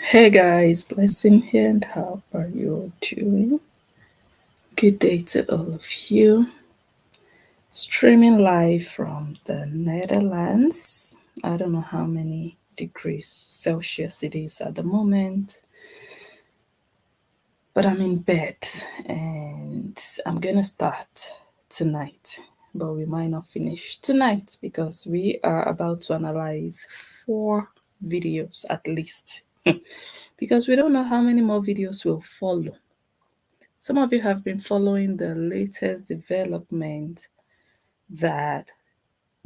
Hey guys, blessing here, and how are you doing? Good day to all of you. Streaming live from the Netherlands. I don't know how many degrees Celsius it is at the moment, but I'm in bed and I'm gonna start tonight. But we might not finish tonight because we are about to analyze 4 videos at least. Because we don't know how many more videos will follow. Some of you have been following the latest development that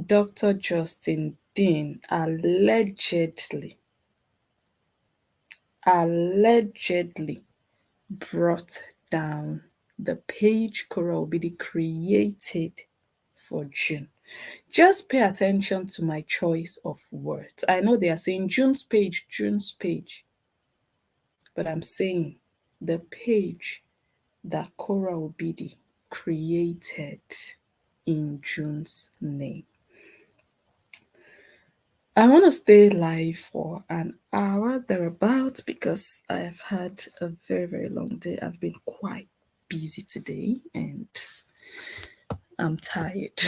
Dr. Justin Dean allegedly brought down the page Korra Obidi created for June. Just pay attention to my choice of words. I know they are saying June's page, but I'm saying the page that Korra Obidi created in June's name. I want to stay live for an hour thereabouts because I've had a very, very long day. I've been quite busy today and I'm tired.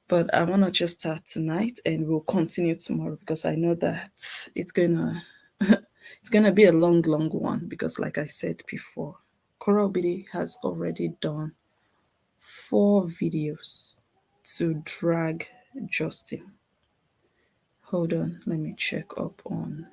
But I want to just start tonight and we'll continue tomorrow because I know that it's gonna it's gonna be a long, long one because like I said before, Korra Obidi has already done 4 videos to drag Justin. Hold on, let me check up on.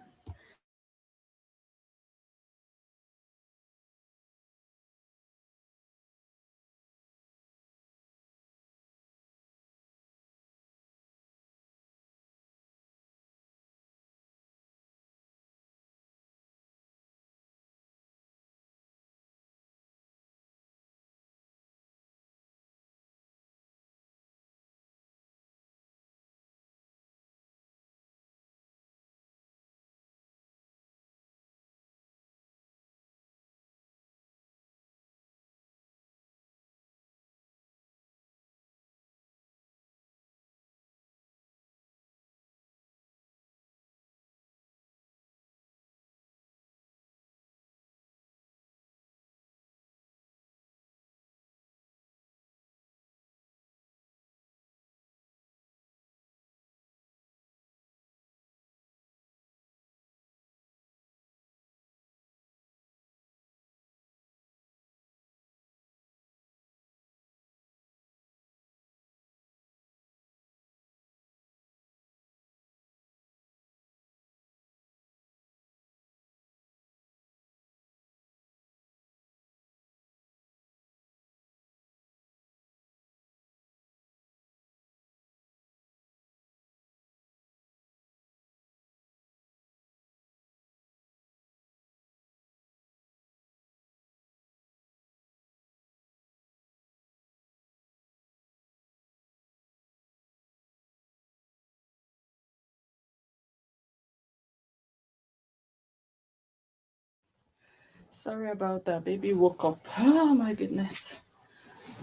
Sorry about that. Baby woke up. Oh my goodness.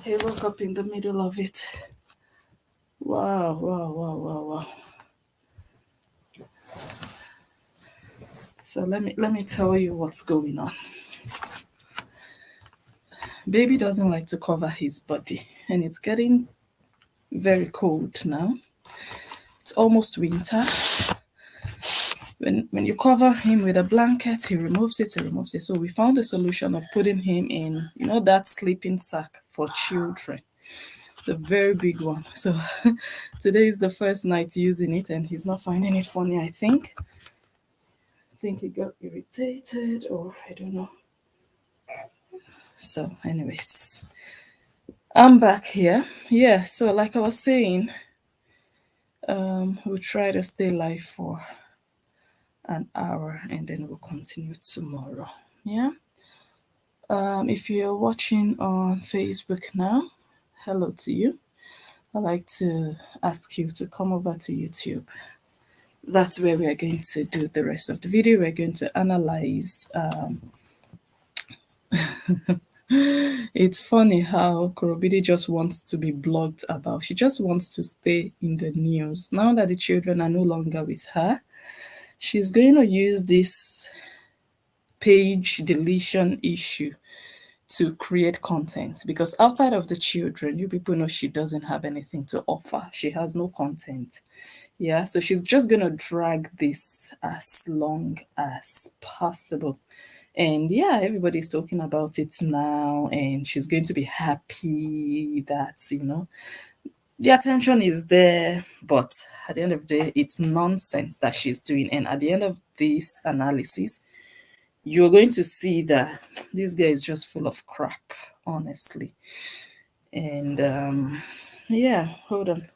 He woke up in the middle of it. Wow, wow, wow, wow, wow. So let me tell you what's going on. Baby doesn't like to cover his body, and it's getting very cold now. It's almost winter. When you cover him with a blanket, he removes it, So we found a solution of putting him in, that sleeping sack for children, the very big one. So today is the first night using it, and he's not finding it funny. I think he got irritated, or I don't know. So, anyways, I'm back here. Yeah, so like I was saying, we'll try to stay live for an hour and then we'll continue tomorrow. Yeah. If you're watching on Facebook now, hello to you. I'd like to ask you to come over to YouTube. That's where we are going to do the rest of the video. We're going to analyze. It's funny how Korobidi just wants to be blogged about. She just wants to stay in the news. Now that the children are no longer with her, She's going to use this page deletion issue to create content, because outside of the children, you people know she doesn't have anything to offer. She has no content. Yeah, so she's just gonna drag this as long as possible. And yeah, everybody's talking about it now, and she's going to be happy that, the attention is there. But at the end of the day, it's nonsense that she's doing. And at the end of this analysis, you're going to see that this guy is just full of crap, honestly. And yeah, hold on.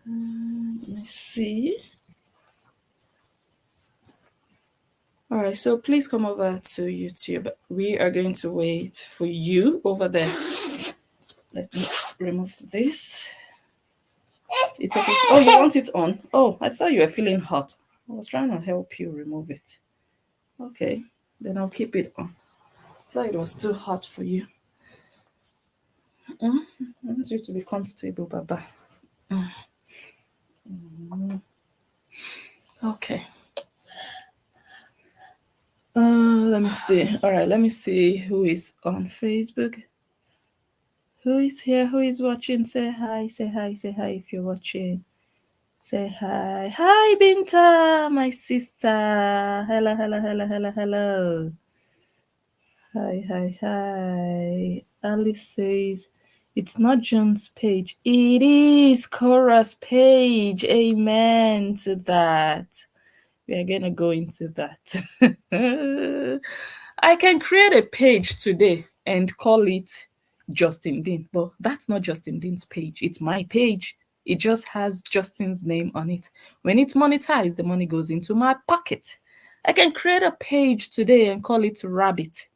Let me see. All right, so please come over to YouTube. We are going to wait for you over there. Let me remove this. It's okay. Oh, you want it on? Oh, I thought you were feeling hot. I was trying to help you remove it. Okay, then I'll keep it on. I thought it was too hot for you. I want you to be comfortable, Baba. Okay. Let me see. All right, let me see who is on Facebook. Who is here? Who is watching? Say hi, say hi, say hi if you're watching. Say hi. Hi, Binta, my sister. Hello, hello, hello, hello, hello. Hi, hi, hi. Alice says, it's not John's page. It is Korra's page. Amen to that. We are going to go into that. I can create a page today and call it Justin Dean, but that's not Justin Dean's page. It's my page. It just has Justin's name on it. When it's monetized, the money goes into my pocket. I can create a page today and call it Rabbit.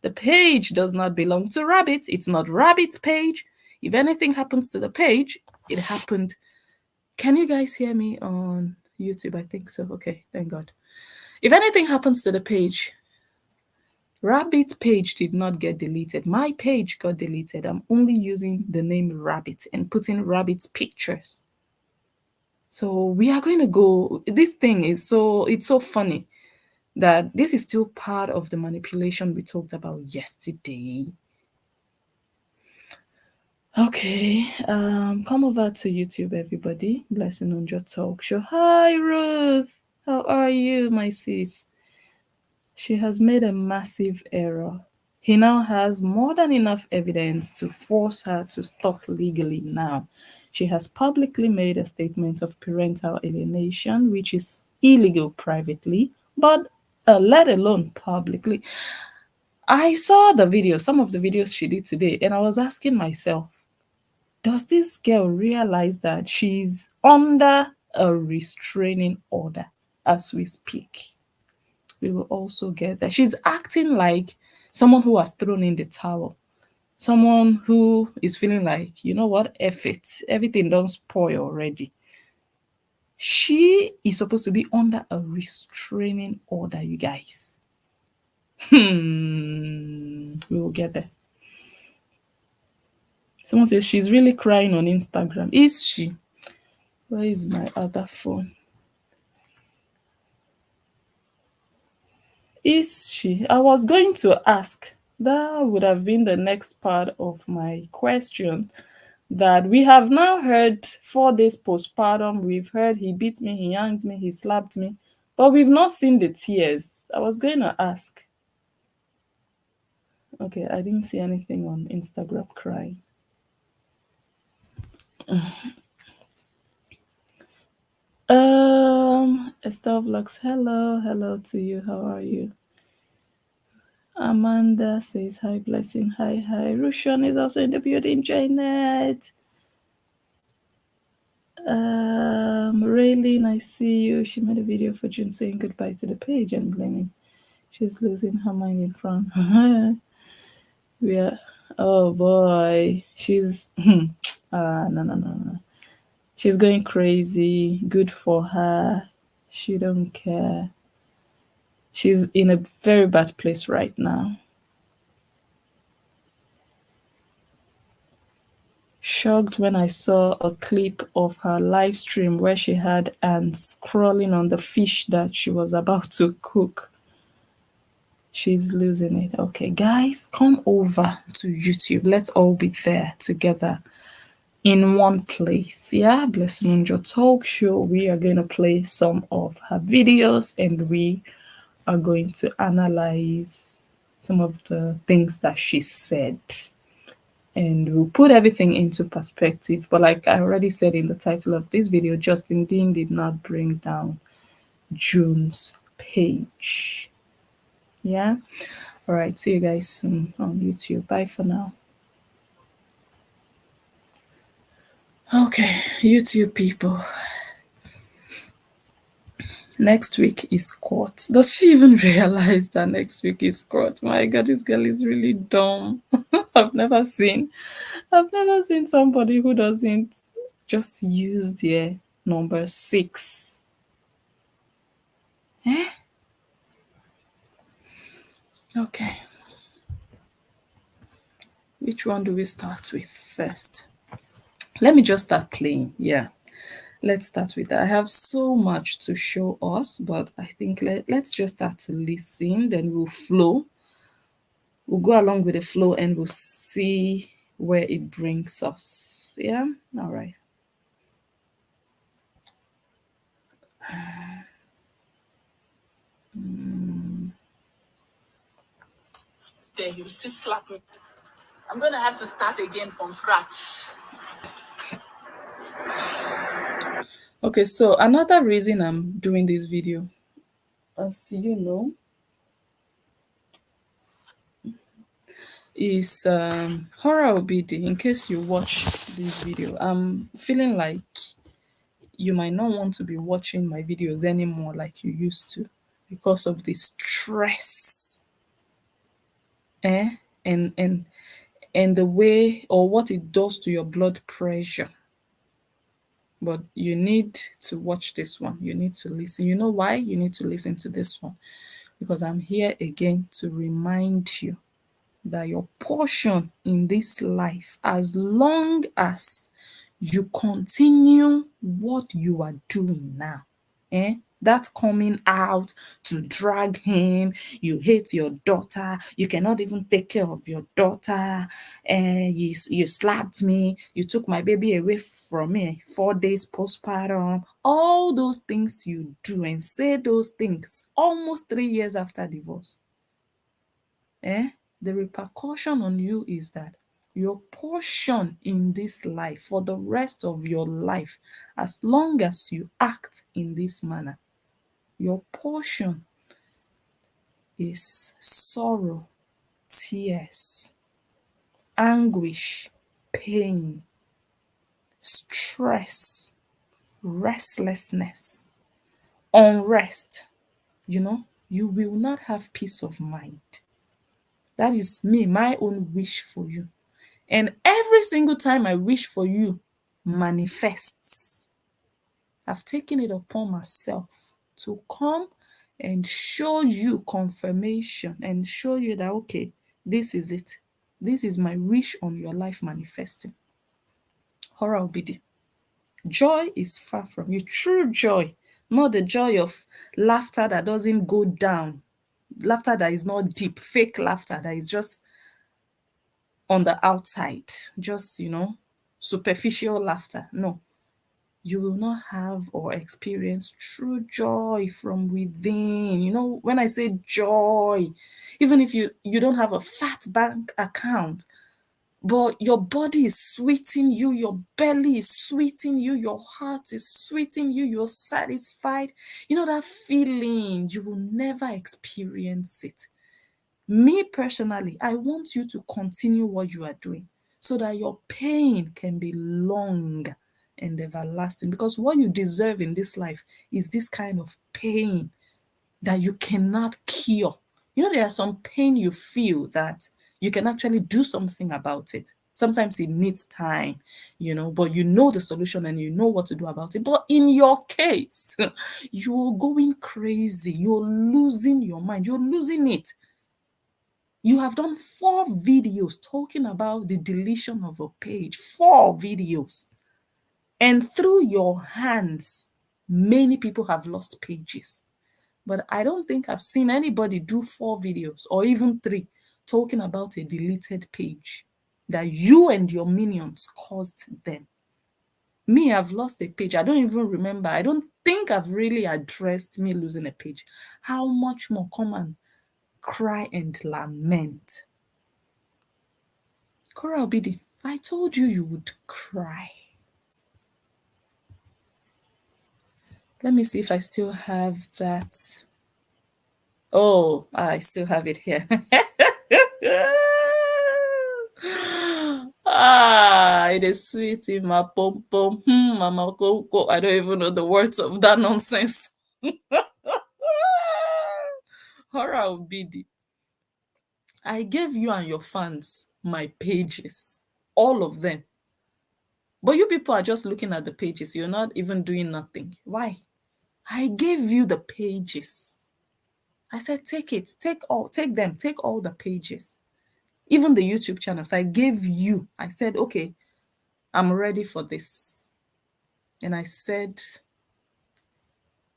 The page does not belong to Rabbit. It's not Rabbit's page. If anything happens to the page, it happened. Can you guys hear me on YouTube? I think so. Okay, thank God. If anything happens to the page, Rabbit's page did not get deleted. My page got deleted. I'm only using the name Rabbit and putting Rabbit's pictures. So we are going to go. This thing is it's so funny that this is still part of the manipulation we talked about yesterday. Okay, come over to YouTube, everybody. Blessing on your talk show. Hi, Ruth. How are you, my sis? She has made a massive error. He now has more than enough evidence to force her to stop legally now. She has publicly made a statement of parental alienation, which is illegal privately, but let alone publicly. I saw the video, some of the videos she did today, and I was asking myself, does this girl realize that she's under a restraining order as we speak? We will also get that. She's acting like someone who has thrown in the towel, someone who is feeling like, you know what, F it, everything don't spoil already. She is supposed to be under a restraining order, you guys. We will get there. Someone says she's really crying on Instagram. Is she? Where is my other phone? Is she? I was going to ask. That would have been the next part of my question. That we have now heard 4 days postpartum. We've heard he beat me, he yanked me, he slapped me, but we've not seen the tears. I was going to ask. Okay, I didn't see anything on Instagram crying. Estelle Vlogs, hello to you. How are you? Amanda says hi, blessing. Hi. Rushan is also in the building. Janet. Raylene, I see you. She made a video for June saying goodbye to the page and blaming she's losing her mind in front. We are, oh boy, she's no. She's going crazy. Good for her. She don't care. She's in a very bad place right now. shocked when I saw a clip of her live stream where she had ants crawling on the fish that she was about to cook. She's losing it. Okay, guys, come over to YouTube. Let's all be there together in one place. Yeah, Blessing Unjo Talk Show. We are going to play some of her videos and we are going to analyze some of the things that she said. And we'll put everything into perspective. But like I already said in the title of this video, Justin Dean did not bring down June's page. Yeah. All right. See you guys soon on YouTube. Bye for now. Okay, YouTube people. Next week is court. Does she even realize that next week is court? My God, this girl is really dumb. I've never seen somebody who doesn't just use their number 6. Eh? Okay. Which one do we start with first? Let me just start playing. Yeah. Let's start with that. I have so much to show us, but I think let's just start to listen, then we'll flow. We'll go along with the flow and we'll see where it brings us. Yeah? All right. There, he will still slap me. I'm going to have to start again from scratch. Okay, so another reason I'm doing this video, as you know, is Korra Obidi. In case you watch this video, I'm feeling like you might not want to be watching my videos anymore like you used to because of the stress, eh? And the way or what it does to your blood pressure. But you need to watch this one. You need to listen. You know why you need to listen to this one? Because I'm here again to remind you that your portion in this life, as long as you continue what you are doing now, that coming out to drag him, you hate your daughter, you cannot even take care of your daughter, you slapped me, you took my baby away from me 4 days postpartum, all those things you do and say those things almost 3 years after divorce, the repercussion on you is that your portion in this life for the rest of your life, as long as you act in this manner, your portion is sorrow, tears, anguish, pain, stress, restlessness, unrest. You will not have peace of mind. That is me, my own wish for you. And every single time I wish for you manifests, I've taken it upon myself to come and show you confirmation and show you that, okay, this is it. This is my wish on your life manifesting. Korra Obidi. Joy is far from you. True joy, not the joy of laughter that doesn't go down, laughter that is not deep, fake laughter that is just on the outside, just, superficial laughter. No, you will not have or experience true joy from within. When I say joy, even if you don't have a fat bank account, but your body is sweeting you, your belly is sweeting you, your heart is sweeting you, you're satisfied. That feeling, you will never experience it. Me personally, I want you to continue what you are doing so that your pain can be long and everlasting, because what you deserve in this life is this kind of pain that you cannot cure. There are some pain you feel that you can actually do something about it. Sometimes it needs time, but you know the solution and you know what to do about it. But in your case, you're going crazy, you're losing your mind, you're losing it. You have done 4 videos talking about the deletion of a page. 4 videos. And through your hands, many people have lost pages. But I don't think I've seen anybody do 4 videos or even 3 talking about a deleted page that you and your minions caused them. Me, I've lost a page. I don't even remember. I don't think I've really addressed me losing a page. How much more come and cry and lament? Korra Obidi, I told you you would cry. Let me see if I still have that. Oh, I still have it here. It is sweet in my pom pom. Mama go go. I don't even know the words of that nonsense. Korra Obidi. I gave you and your fans my pages, all of them. But you people are just looking at the pages. You're not even doing nothing. Why? I gave you the pages. I said, take it, take them, take all the pages. Even the YouTube channels, I gave you. I said, okay, I'm ready for this. And I said,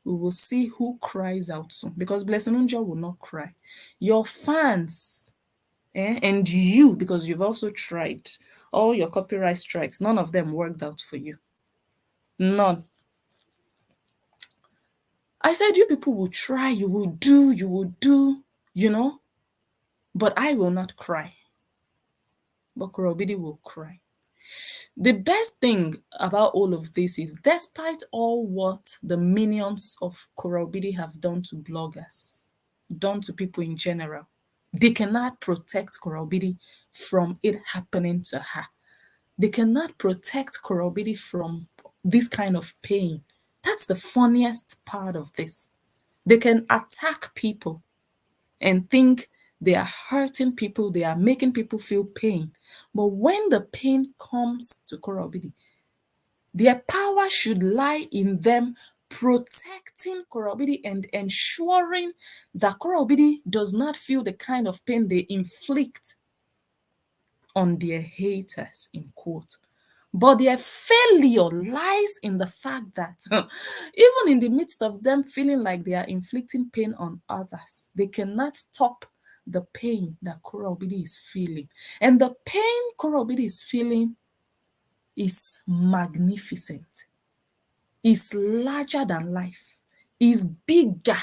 we will see who cries out soon. Because Blessing Unja will not cry. Your fans, and you, because you've also tried all your copyright strikes, none of them worked out for you. None. I said, you people will try, you will do, but I will not cry. But Korra Obidi will cry. The best thing about all of this is, despite all what the minions of Korra Obidi have done to bloggers, done to people in general, they cannot protect Korra Obidi from it happening to her. They cannot protect Korra Obidi from this kind of pain. That's the funniest part of this. They can attack people and think they are hurting people, they are making people feel pain. But when the pain comes to Korra Obidi, their power should lie in them protecting Korra Obidi and ensuring that Korra Obidi does not feel the kind of pain they inflict on their haters, in quote. But their failure lies in the fact that even in the midst of them feeling like they are inflicting pain on others, they cannot stop the pain that Korra Obidi is feeling. And the pain Korra Obidi is feeling is magnificent, is larger than life, is bigger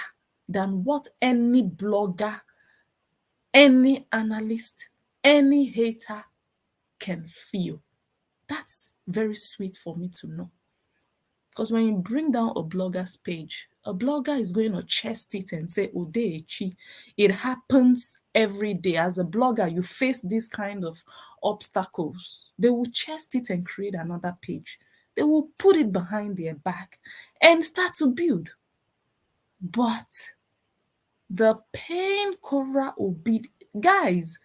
than what any blogger, any analyst, any hater can feel. That's very sweet for me to know. Because when you bring down a blogger's page, a blogger is going to chest it and say, Odechi, it happens every day. As a blogger, you face this kind of obstacles. They will chest it and create another page. They will put it behind their back and start to build. But the pain Korra Obidi, guys,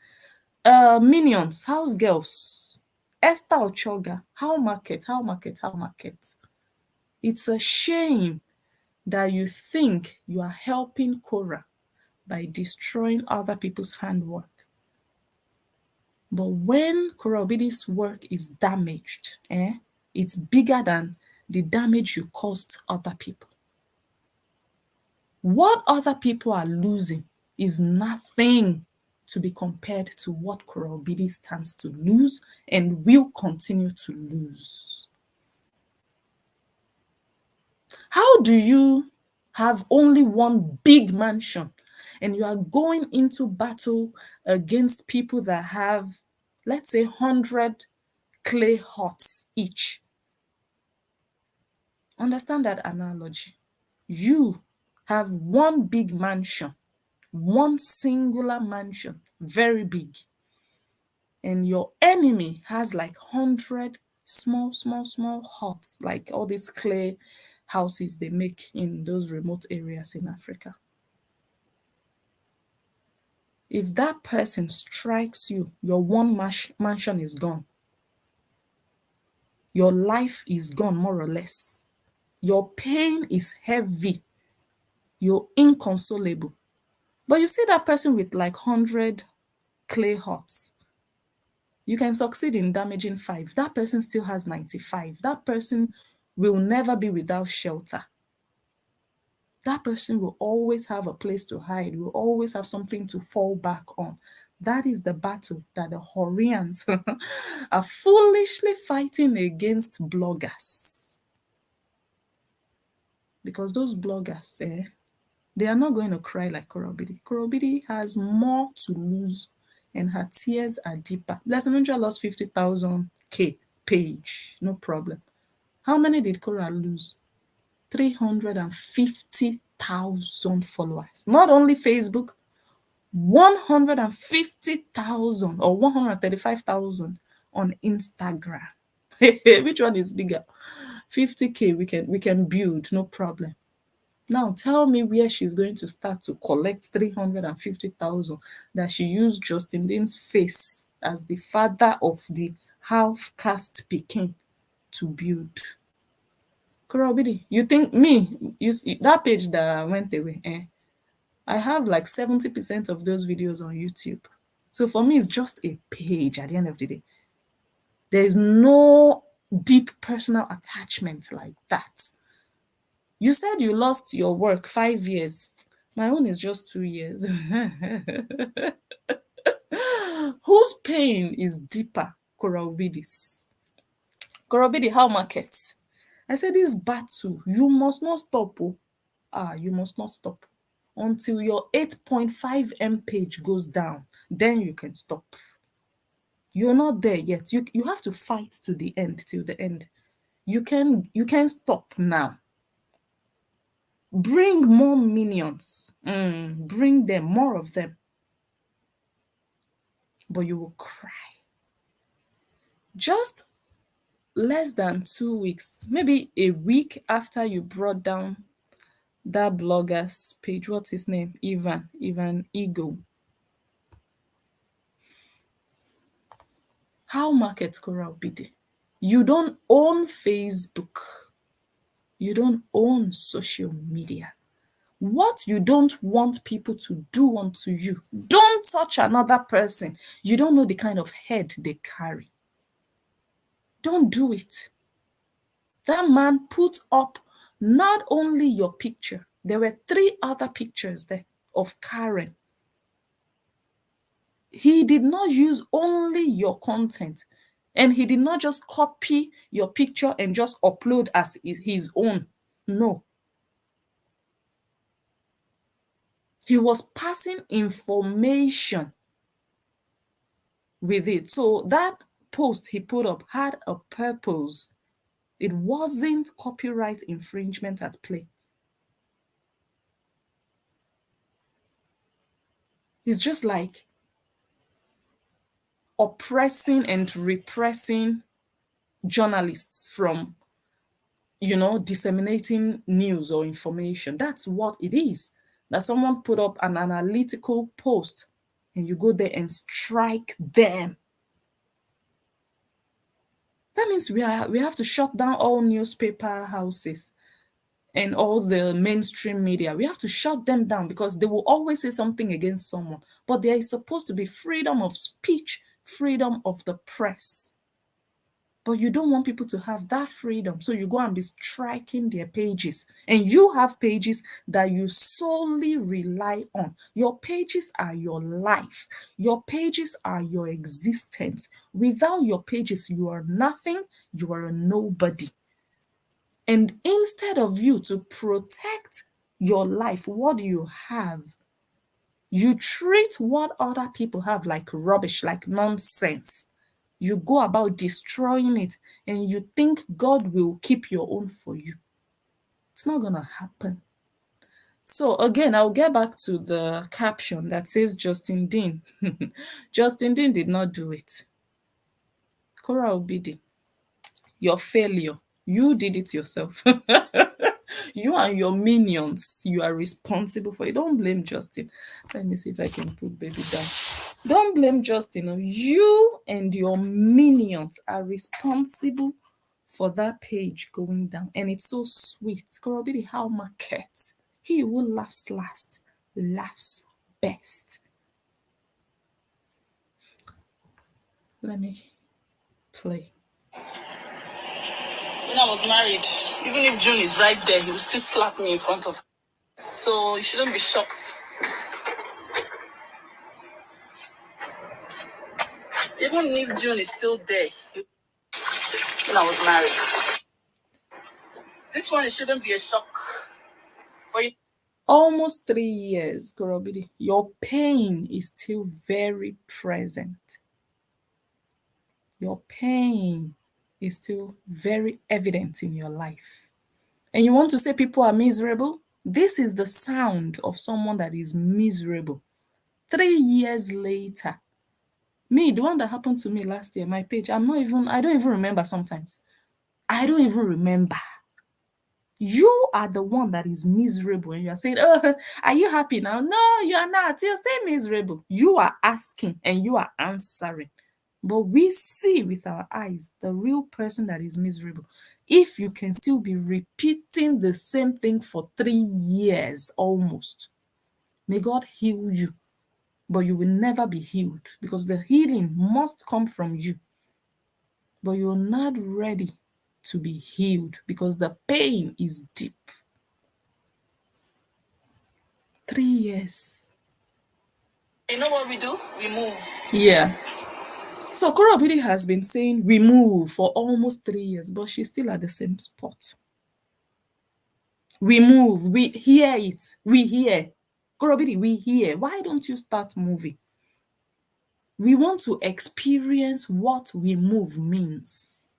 minions, house girls, Esther Ochoga, how market. It's a shame that you think you are helping Korra by destroying other people's handwork. But when Korra Obidi's work is damaged, it's bigger than the damage you caused other people. What other people are losing is nothing to be compared to what Korra Obidi stands to lose and will continue to lose. How do you have only one big mansion and you are going into battle against people that have, let's say, 100 clay huts each? Understand that analogy. You have one big mansion, one singular mansion, very big, and your enemy has like 100 small huts, like all these clay houses they make in those remote areas in Africa. If that person strikes you, your one mansion is gone. Your life is gone, more or less. Your pain is heavy. You're inconsolable. But you see that person with like 100 clay huts. You can succeed in damaging 5. That person still has 95. That person will never be without shelter. That person will always have a place to hide, will always have something to fall back on. That is the battle that the Horians are foolishly fighting against bloggers. Because those bloggers, they are not going to cry like Korra Obidi. Korra Obidi has more to lose and her tears are deeper. Blessing Ninja lost 50,000 K page, no problem. How many did Korra lose? 350,000 followers. Not only Facebook, 150,000 or 135,000 on Instagram. Which one is bigger? 50K we can build, no problem. Now tell me where she's going to start to collect 350,000 that she used Justin Dean's face as the father of the half caste Peking to build. Korra Obidi, you think me, that page that went away, I have like 70% of those videos on YouTube. So for me, it's just a page at the end of the day. There is no deep personal attachment like that. You said you lost your work 5 years. My own is just 2 years. Whose pain is deeper? Korra Obidi's. Korra Obidi, how market? I said this battle, you must not stop. Oh. You must not stop until your 8.5M page goes down. Then you can stop. You're not there yet. You have to fight to the end, till the end. You can stop now. Bring more minions. Bring them, more of them. But you will cry. Just less than 2 weeks, maybe a week after you brought down that blogger's page, what's his name? Ivan Ego. How market Korra Obidi? You don't own Facebook. You don't own social media. What you don't want people to do unto you, don't touch another person. You don't know the kind of head they carry. Don't do it. That man put up not only your picture, there were 3 other pictures there of Karen. He did not use only your content, and he did not just copy your picture and just upload as his own. No. He was passing information with it. So that post he put up had a purpose. It wasn't copyright infringement at play. It's just like oppressing and repressing journalists from, disseminating news or information. That's what it is. That someone put up an analytical post and you go there and strike them. That means we have to shut down all newspaper houses and all the mainstream media. We have to shut them down because they will always say something against someone. But there is supposed to be freedom of speech, freedom of the press. But you don't want people to have that freedom. So you go and be striking their pages. And you have pages that you solely rely on. Your pages are your life. Your pages are your existence. Without your pages, you are nothing. You are a nobody. And instead of you to protect your life, what do you have? You treat what other people have like rubbish, like nonsense. You go about destroying it and you think God will keep your own for you. It's not going to happen. So again, I'll get back to the caption that says Justin Dean. Justin Dean did not do it. Korra Obidi, your failure. You did it yourself. You and your minions, you are responsible for it. Don't blame Justin. Let me see if I can put baby down. Don't blame Justin. You and your minions are responsible for that page going down. And it's so sweet. Korra Obidi, how market. He who laughs last laughs best. Let me play. When I was married, even if June is right there, he will still slap me in front of her. So you shouldn't be shocked. Even if June is still there, when I was married. This one, it shouldn't be a shock. But Almost 3 years, Korra Obidi. Your pain is still very present. Your pain is still very evident in your life. And you want to say people are miserable? This is the sound of someone that is miserable. 3 years later, me, the one that happened to me last year, my page, I don't even remember sometimes. I don't even remember. You are the one that is miserable and you are saying, oh, are you happy now? No, you are not. You're still miserable. You are asking and you are answering. But we see with our eyes the real person that is miserable. If you can still be repeating the same thing for 3 years almost, may God heal you. But you will never be healed because the healing must come from you. But you're not ready to be healed because the pain is deep. 3 years. you know what we do? We move. Yeah. So Korra Obidi has been saying we move for almost 3 years, but she's still at the same spot. We move, we hear it, we hear. Korra Obidi, we hear. Why don't you start moving? We want to experience what we move means.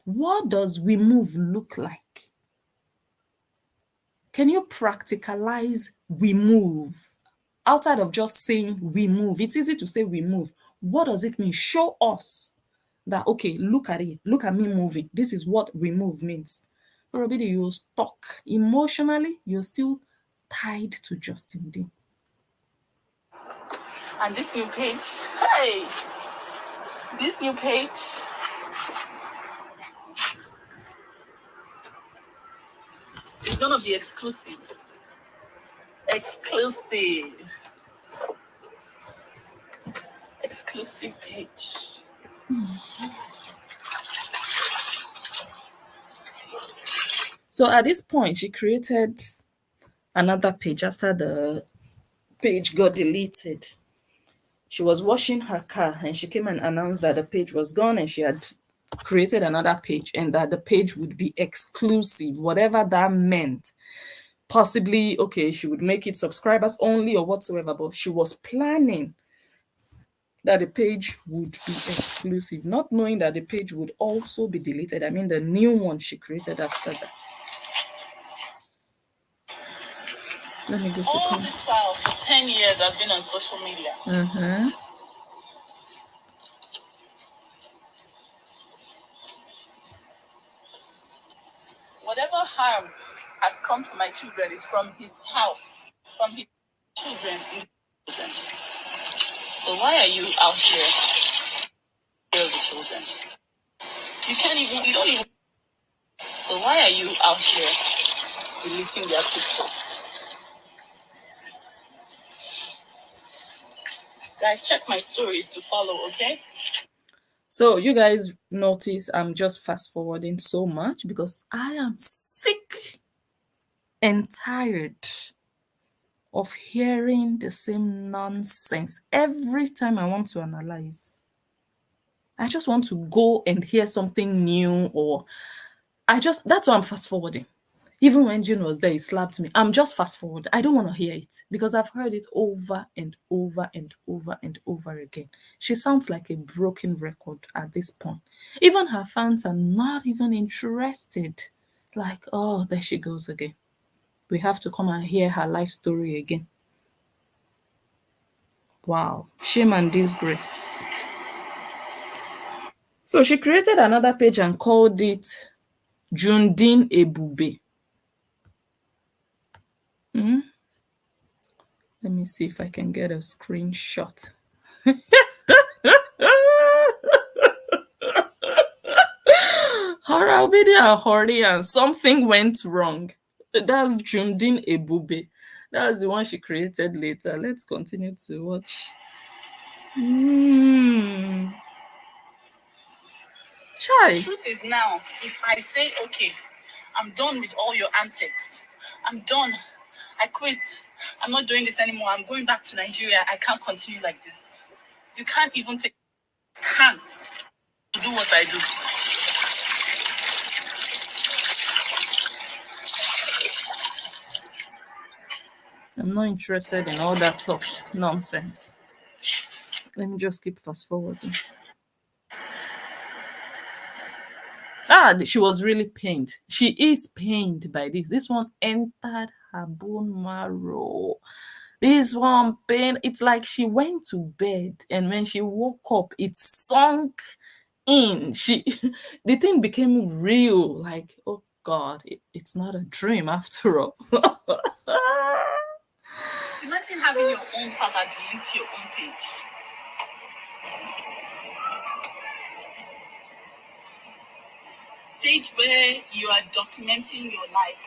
What does we move look like? Can you practicalize we move? Outside of just saying we move, it's easy to say we move. What does it mean? Show us that, okay, look at it. Look at me moving. This is what we move means. Or maybe you're stuck. Emotionally, you're still tied to Justin Dean. And this new page, hey, this new page, is gonna be exclusive. Exclusive. Exclusive page. So at this point, she created another page after the page got deleted. She was washing her car and she came and announced that the page was gone and she had created another page and that the page would be exclusive, whatever that meant. Possibly, okay, she would make it subscribers only or whatsoever, but she was planning that the page would be exclusive, not knowing that the page would also be deleted. I mean, the new one she created after that. Let me go to all this while, for 10 years, I've been on social media. Whatever harm has come to my children is from his house, from his children. So why are you out here with the children? You don't even. So why are you out here deleting their pictures? Guys, check my stories to follow, okay? So you guys notice I'm just fast forwarding so much because I am sick and tired of hearing the same nonsense every time I want to analyze. I just want to go and hear something new, or that's why I'm fast forwarding. Even when June was there, he slapped me. I'm just fast forward. I don't want to hear it because I've heard it over and over and over and over again. She sounds like a broken record at this point. Even her fans are not even interested. Like, oh, there she goes again. We have to come and hear her life story again. Wow, shame and disgrace. So she created another page and called it Jundin Ebube. Let me see if I can get a screenshot. Korra Obidi and Hori and something went wrong. That's Jundin Ebube. That's the one she created later. Let's continue to watch. The Chai. truth is now, if I say, okay, I'm done with all your antics, I'm done, I quit, I'm not doing this anymore, I'm going back to Nigeria, I can't continue like this. You can't even take, can't to do what I do. I'm not interested in all that tough nonsense. Let me just keep fast forwarding. She was really pained. She is pained by this. This one entered her bone marrow. This one pain. It's like she went to bed and when she woke up, it sunk in. The thing became real. Like, oh God, it's not a dream after all. Imagine having your own father delete your own page. Page where you are documenting your life.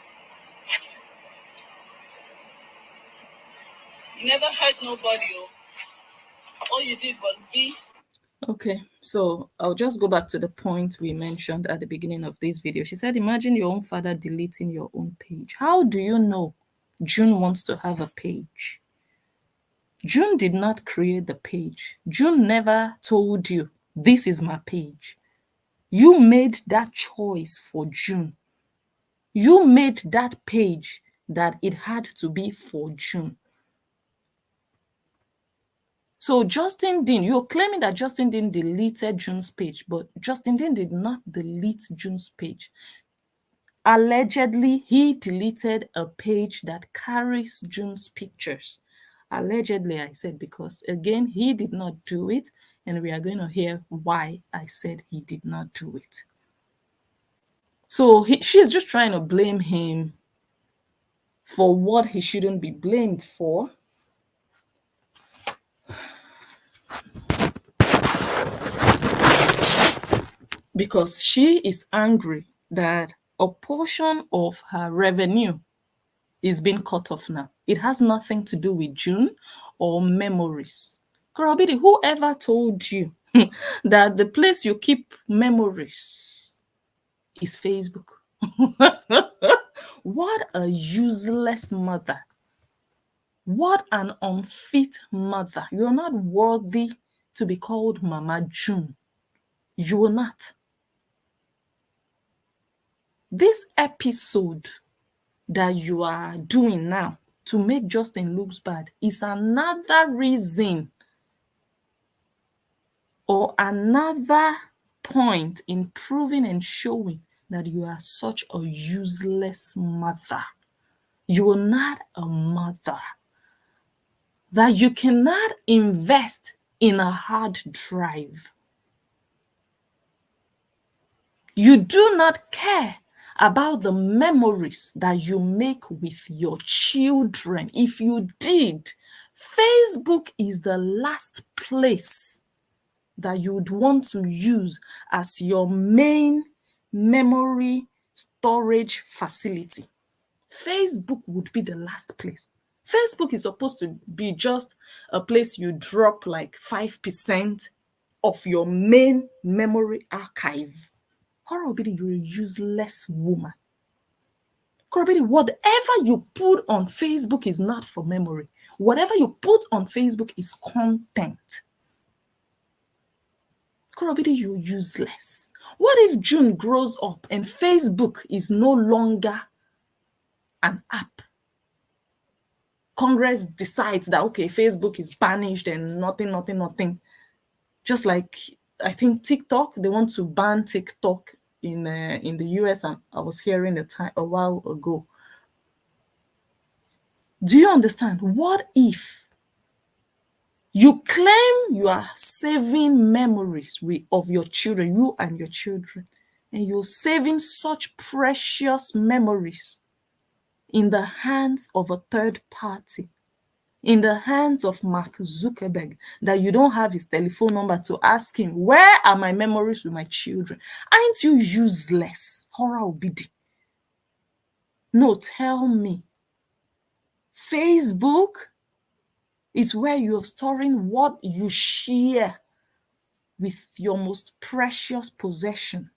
You never hurt nobody. All you did was be. Okay, so I'll just go back to the point we mentioned at the beginning of this video. She said, imagine your own father deleting your own page. How do you know June wants to have a page? June did not create the page. June never told you, this is my page. You made that choice for June. You made that page that it had to be for June. So Justin Dean, you're claiming that Justin Dean deleted June's page, but Justin Dean did not delete June's page. Allegedly, he deleted a page that carries June's pictures. Allegedly, I said, because again, he did not do it, and we are going to hear why I said he did not do it. So she's just trying to blame him for what he shouldn't be blamed for. Because she is angry that a portion of her revenue is being cut off now. It has nothing to do with June or memories. Korra Obidi, whoever told you that the place you keep memories is Facebook? What a useless mother. What an unfit mother. You're not worthy to be called Mama June. You are not. This episode that you are doing now to make Justin looks bad is another reason or another point in proving and showing that you are such a useless mother. You are not a mother. That you cannot invest in a hard drive. You do not care about the memories that you make with your children. If you did, Facebook is the last place that you would want to use as your main memory storage facility. Facebook would be the last place. Facebook is supposed to be just a place you drop like 5% of your main memory archive. Korra Obidi, you're a useless woman. Korra Obidi, whatever you put on Facebook is not for memory. Whatever you put on Facebook is content. Korra Obidi, you're useless. What if June grows up and Facebook is no longer an app? Congress decides that, okay, Facebook is banished and nothing. Just like, I think TikTok, they want to ban TikTok in the US. I was hearing a while ago. Do you understand? What if you claim you are saving memories of your children, you and your children, and you're saving such precious memories in the hands of a third party, in the hands of Mark Zuckerberg, that you don't have his telephone number to ask him, where are my memories with my children? Aren't you useless, Korra Obidi? No, tell me. Facebook is where you're storing what you share with your most precious possession.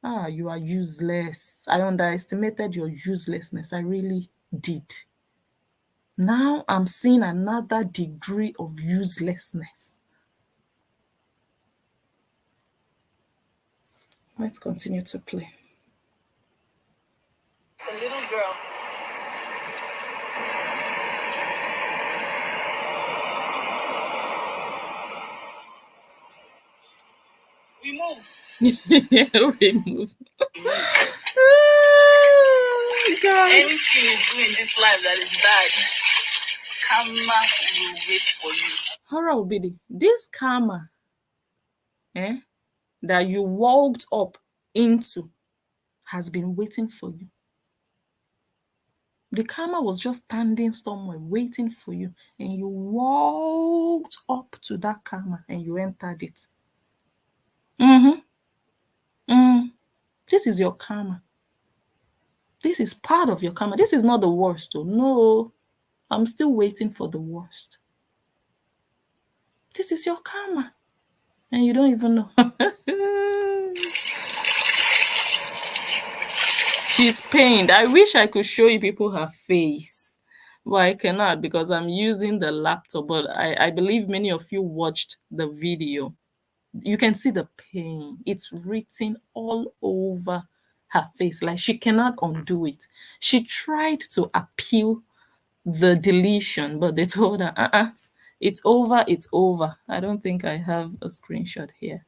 Ah, you are useless. I underestimated your uselessness. I really did. Now I'm seeing another degree of uselessness. Let's continue to play. The little girl. We move. Remove. God. Anything you do in this life that is bad, karma will wait for you. Korra Obidi, this karma that you walked up into has been waiting for you. The karma was just standing somewhere waiting for you, and you walked up to that karma and you entered it. This is your karma. This is part of your karma. This is not the worst, though. No, I'm still waiting for the worst. This is your karma, and you don't even know. She's pained. I wish I could show you people her face, but I cannot because I'm using the laptop. But I believe many of you watched the video. You can see the pain. It's written all over her face. Like she cannot undo it. She tried to appeal the deletion, but they told her, it's over, it's over. I don't think I have a screenshot here.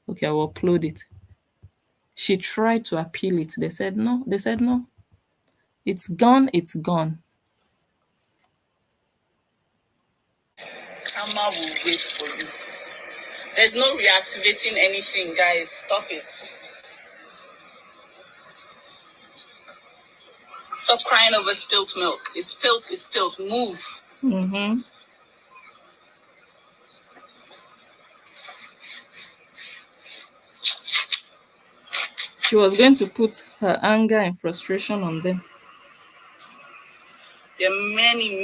Okay, I will upload it. She tried to appeal it. They said no. They said no. It's gone, it's gone. Karma will wait for you. There's no reactivating anything, guys. Stop it. Stop crying over spilt milk. It's spilt, it's spilt. Move. She was going to put her anger and frustration on them. There are many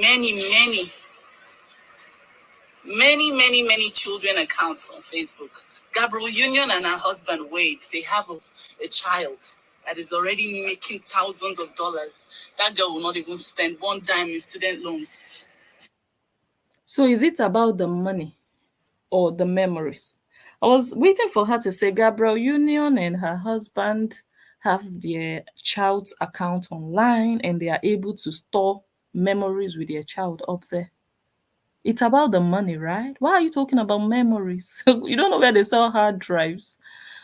children accounts on Facebook. Gabriel Union and her husband Wade, they have a child that is already making thousands of dollars. That girl will not even spend one dime in student loans. So is it about the money or the memories? I was waiting for her to say Gabriel Union and her husband have their child's account online and they are able to store memories with their child up there. It's about the money, right? Why are you talking about memories? You don't know where they sell hard drives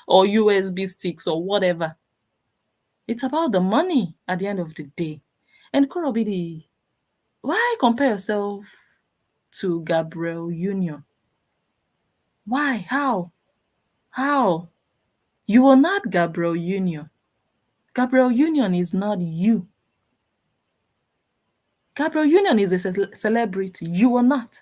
or USB sticks or whatever. It's about the money at the end of the day. And Korra Obidi, why compare yourself to Gabriel Union? Why? How? How? You are not Gabriel Union. Gabriel Union is not you. Gabriel Union is a celebrity. You are not.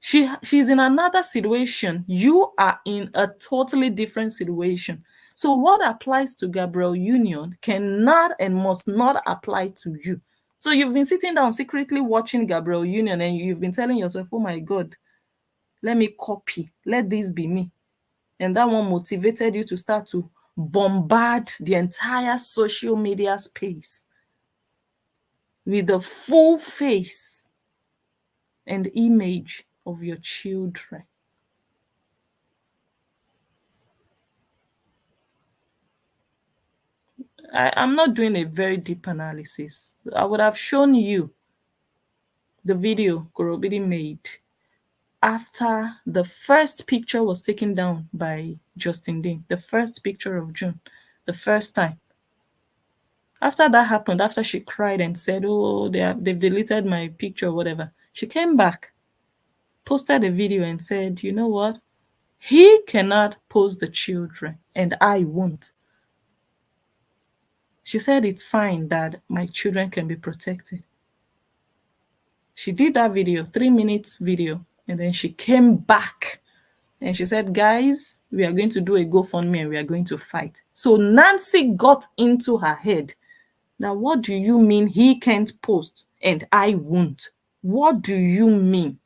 She's in another situation. You are in a totally different situation. So what applies to Gabriel Union cannot and must not apply to you. So you've been sitting down secretly watching Gabriel Union and you've been telling yourself, oh my God, let me copy. Let this be me. And that one motivated you to start to bombard the entire social media space with the full face and image of your children. I'm not doing a very deep analysis. I would have shown you the video Korra Obidi made after the first picture was taken down by Justin Dean, the first picture of June, the first time. After that happened, after she cried and said, oh, they've deleted my picture or whatever, she came back, posted a video and said, you know what? He cannot post the children and I won't. She said, it's fine that my children can be protected. She did that video, 3 minutes video, and then she came back and she said, guys, we are going to do a GoFundMe and we are going to fight. So Nancy got into her head that what do you mean he can't post and I won't? What do you mean?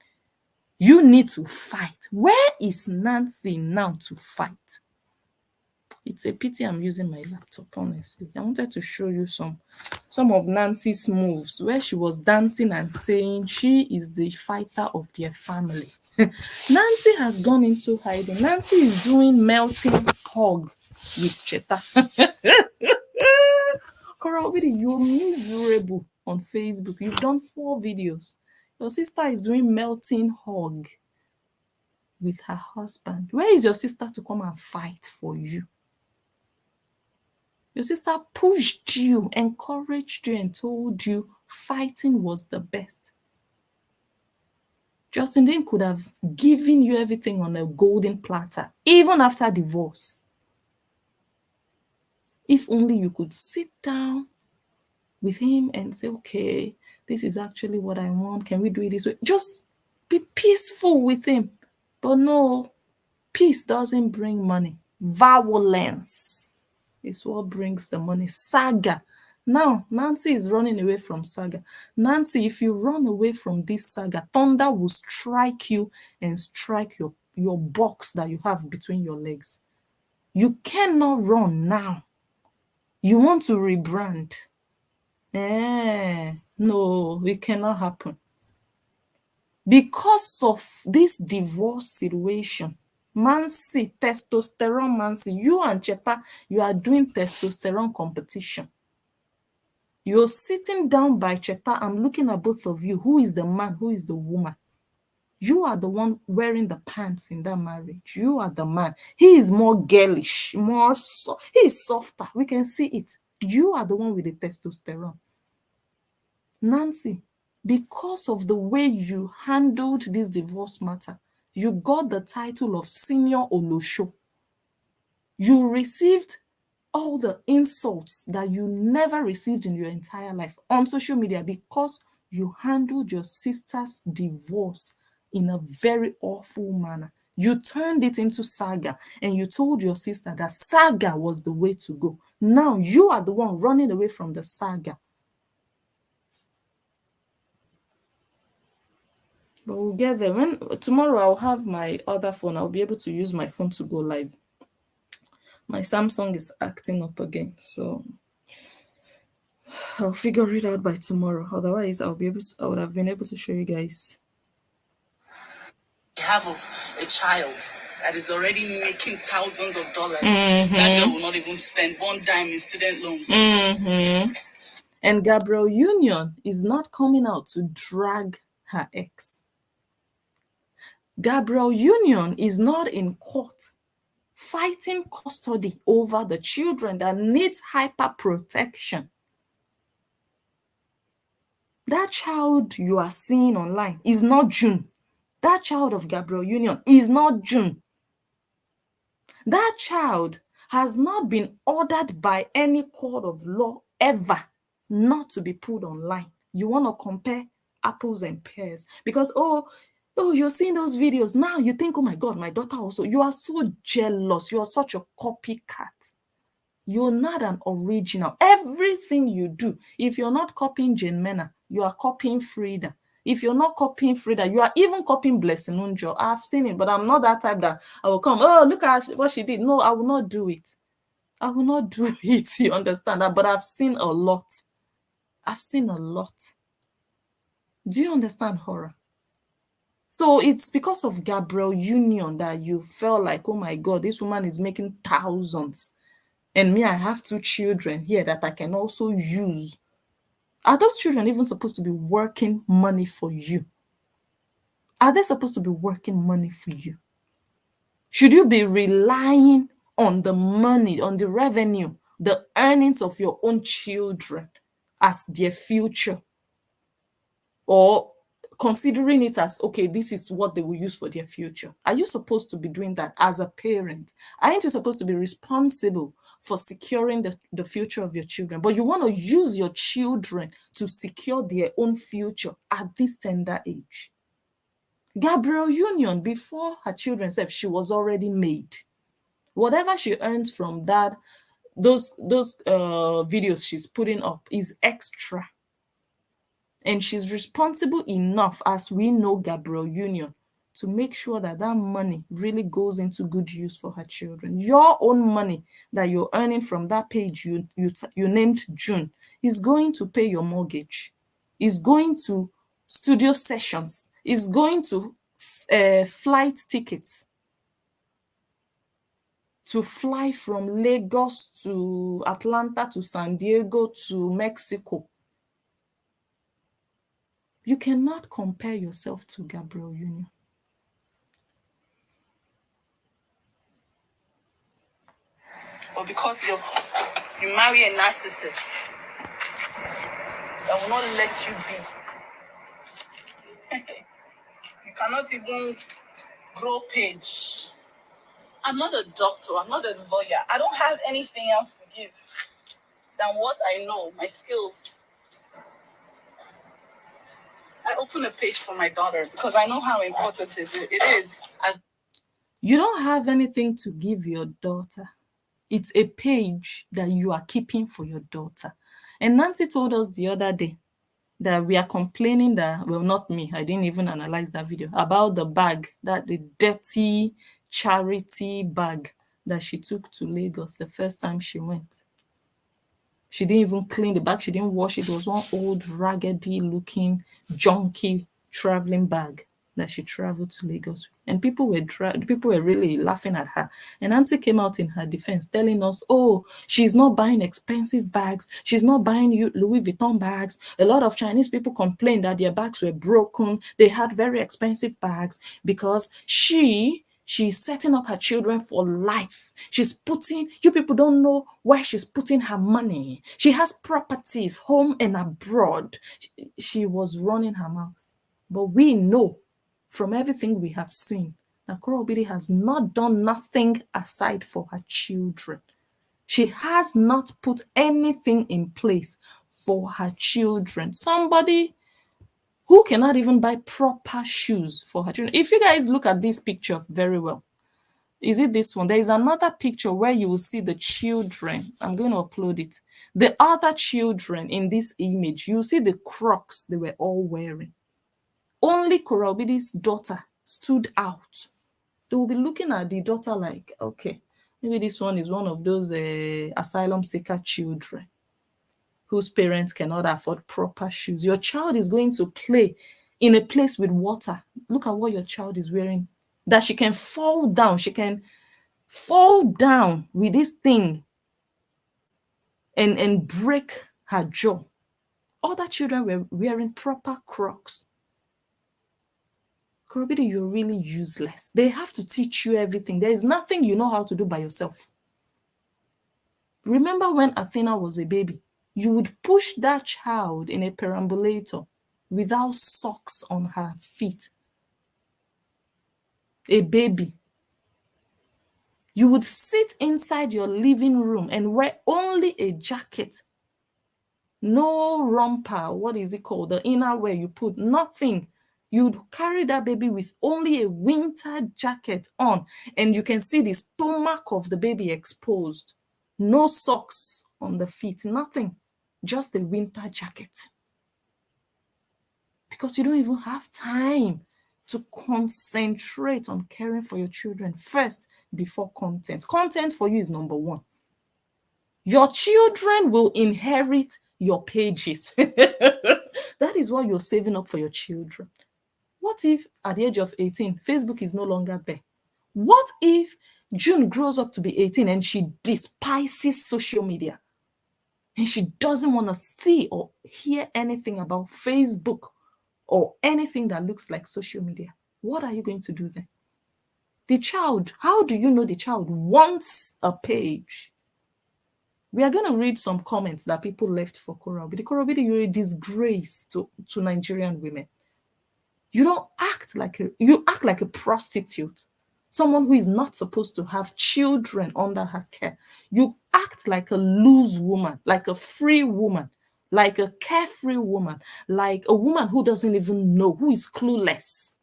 You need to fight. Where is Nancy now to fight? It's a pity I'm using my laptop, honestly. I wanted to show you some of Nancy's moves where she was dancing and saying she is the fighter of their family. Nancy has gone into hiding. Nancy is doing melting hug with Cheta. Korra Obidi, you're miserable on Facebook. You've done 4 videos. Your sister is doing melting hug with her husband. Where is your sister to come and fight for you? Your sister pushed you, encouraged you, and told you fighting was the best. Justin Dean could have given you everything on a golden platter, even after divorce. If only you could sit down with him and say, okay, this is actually what I want. Can we do it this way? Just be peaceful with him. But no, peace doesn't bring money. Violence is what brings the money. Saga. Now, Nancy is running away from saga. Nancy, if you run away from this saga, thunder will strike you and strike your box that you have between your legs. You cannot run now. You want to rebrand. No, it cannot happen. Because of this divorce situation, Mansi, testosterone Mansi, you and Cheta, you are doing testosterone competition. You're sitting down by Cheta. I'm looking at both of you. Who is the man? Who is the woman? You are the one wearing the pants in that marriage. You are the man. He is more girlish, he is softer. We can see it. You are the one with the testosterone. Nancy, because of the way you handled this divorce matter, you got the title of Senior Olosho. You received all the insults that you never received in your entire life on social media because you handled your sister's divorce in a very awful manner. You turned it into saga and you told your sister that saga was the way to go. Now you are the one running away from the saga. But we'll get there. When tomorrow I'll have my other phone. I'll be able to use my phone to go live. My Samsung is acting up again, so I'll figure it out by tomorrow. Otherwise, I would have been able to show you guys. You have a child that is already making thousands of dollars. That girl will not even spend one dime in student loans. And Gabrielle Union is not coming out to drag her ex. Gabrielle Union is not in court fighting custody over the children that needs hyper protection. That child you are seeing online is not June. That child of Gabrielle Union is not June. That child has not been ordered by any court of law ever not to be put online. You want to compare apples and pears because, oh, you're seeing those videos. Now you think, oh my God, my daughter also. You are so jealous. You are such a copycat. You're not an original. Everything you do, if you're not copying Jane Mena, you are copying Frida. If you're not copying Frida, you are even copying Blessing Unjo. I've seen it, but I'm not that type that I will come, oh, look at what she did. No, I will not do it. I will not do it. You understand that? But I've seen a lot. I've seen a lot. Do you understand horror? So it's because of Gabrielle Union that you felt like, oh my God, this woman is making thousands. And me, I have 2 children here that I can also use. Are those children even supposed to be working money for you? Are they supposed to be working money for you? Should you be relying on the money, on the revenue, the earnings of your own children as their future? Or considering it as, okay, this is what they will use for their future? Are you supposed to be doing that as a parent? Aren't you supposed to be responsible for securing the future of your children? But you want to use your children to secure their own future at this tender age. Gabrielle Union, before her children said, she was already made. Whatever she earns from that, those videos she's putting up is extra. And she's responsible enough, as we know Gabrielle Union, to make sure that that money really goes into good use for her children. Your own money that you're earning from that page you named June is going to pay your mortgage, is going to studio sessions, is going to flight tickets, to fly from Lagos to Atlanta to San Diego to Mexico. You cannot compare yourself to Gabriel Union. But because you marry a narcissist that will not let you be. You cannot even grow page. I'm not a doctor. I'm not a lawyer. I don't have anything else to give than what I know, my skills. I open a page for my daughter because I know how important it is. As you don't have anything to give your daughter. It's a page that you are keeping for your daughter. And Nancy told us the other day that we are complaining that, well, not me, I didn't even analyze that video, about the bag, that the dirty charity bag that she took to Lagos the first time she went. She didn't even clean the bag. She didn't wash it. It was one old, raggedy looking, junky traveling bag that she traveled to Lagos with. And people were really laughing at her. And Nancy came out in her defense, telling us, "Oh, she's not buying expensive bags. She's not buying Louis Vuitton bags. A lot of Chinese people complained that their bags were broken. They had very expensive bags because she's setting up her children for life. She's putting, you people don't know where she's putting her money. She has properties, home and abroad." She was running her mouth. But we know from everything we have seen that Korra Obidi has not done nothing aside for her children. She has not put anything in place for her children. Somebody who cannot even buy proper shoes for her children. If you guys look at this picture very well, is it this one? There is another picture where you will see the children. I'm going to upload it. The other children in this image, you see the Crocs they were all wearing. Only Korra Obidi's daughter stood out. They will be looking at the daughter like, okay, maybe this one is one of those asylum seeker children whose parents cannot afford proper shoes. Your child is going to play in a place with water. Look at what your child is wearing. That she can fall down. She can fall down with this thing and break her jaw. Other children were wearing proper Crocs. Korra Obidi, you're really useless. They have to teach you everything. There is nothing you know how to do by yourself. Remember when Athena was a baby? You would push that child in a perambulator without socks on her feet. A baby. You would sit inside your living room and wear only a jacket. No romper, what is it called? The inner wear you put, nothing. You'd carry that baby with only a winter jacket on, and you can see the stomach of the baby exposed. No socks on the feet, nothing. Just a winter jacket. Because you don't even have time to concentrate on caring for your children first before content. Content for you is number one. Your children will inherit your pages. That is what you're saving up for your children. What if at the age of 18, Facebook is no longer there? What if June grows up to be 18 and she despises social media? And she doesn't want to see or hear anything about Facebook or anything that looks like social media. What are you going to do then? The child, how do you know the child wants a page? We are going to read some comments that people left for Korra Obidi. Korra Obidi, you're a disgrace to Nigerian women. You act like a prostitute, someone who is not supposed to have children under her care. You act like a loose woman, like a free woman, like a carefree woman, like a woman who doesn't even know, who is clueless.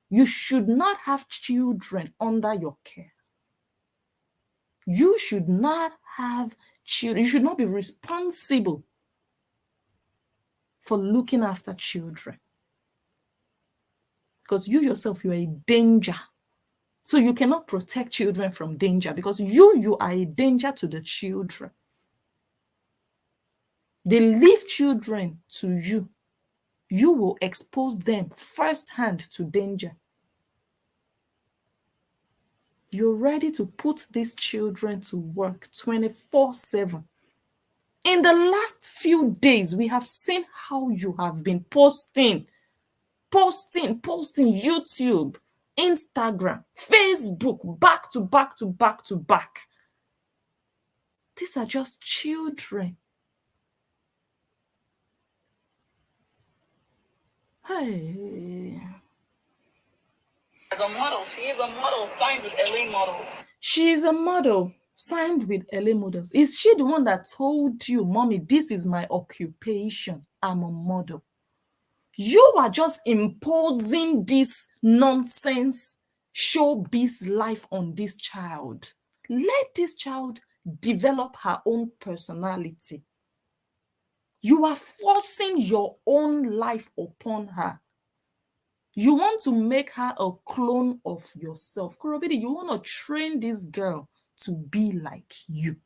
You should not have children under your care. You should not have children. You should not be responsible for looking after children. because you yourself, you are a danger. So you cannot protect children from danger because you are a danger to the children. They leave children to you. You will expose them firsthand to danger. You're ready to put these children to work 24/7. In the last few days, we have seen how you have been posting YouTube, Instagram, Facebook, back to back to back to back. These are just children. Hey. As a model, she is a model signed with LA Models. She is a model signed with LA Models. Is she the one that told you, Mommy, this is my occupation? I'm a model. You are just imposing this nonsense showbiz life on this child. Let this child develop her own personality. You are forcing your own life upon her. You want to make her a clone of yourself. Korra Obidi, you want to train this girl to be like you.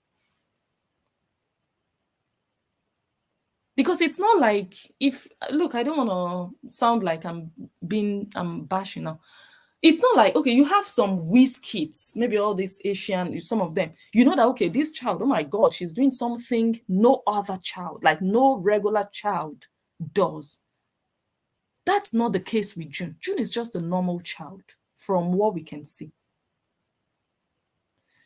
Because it's not like look, I don't want to sound like I'm bashing now. It's not like, okay, you have some whiz kids, maybe all these Asian, some of them, you know that, okay, this child, oh my God, she's doing something no other child, like no regular child does. That's not the case with June. June is just a normal child from what we can see.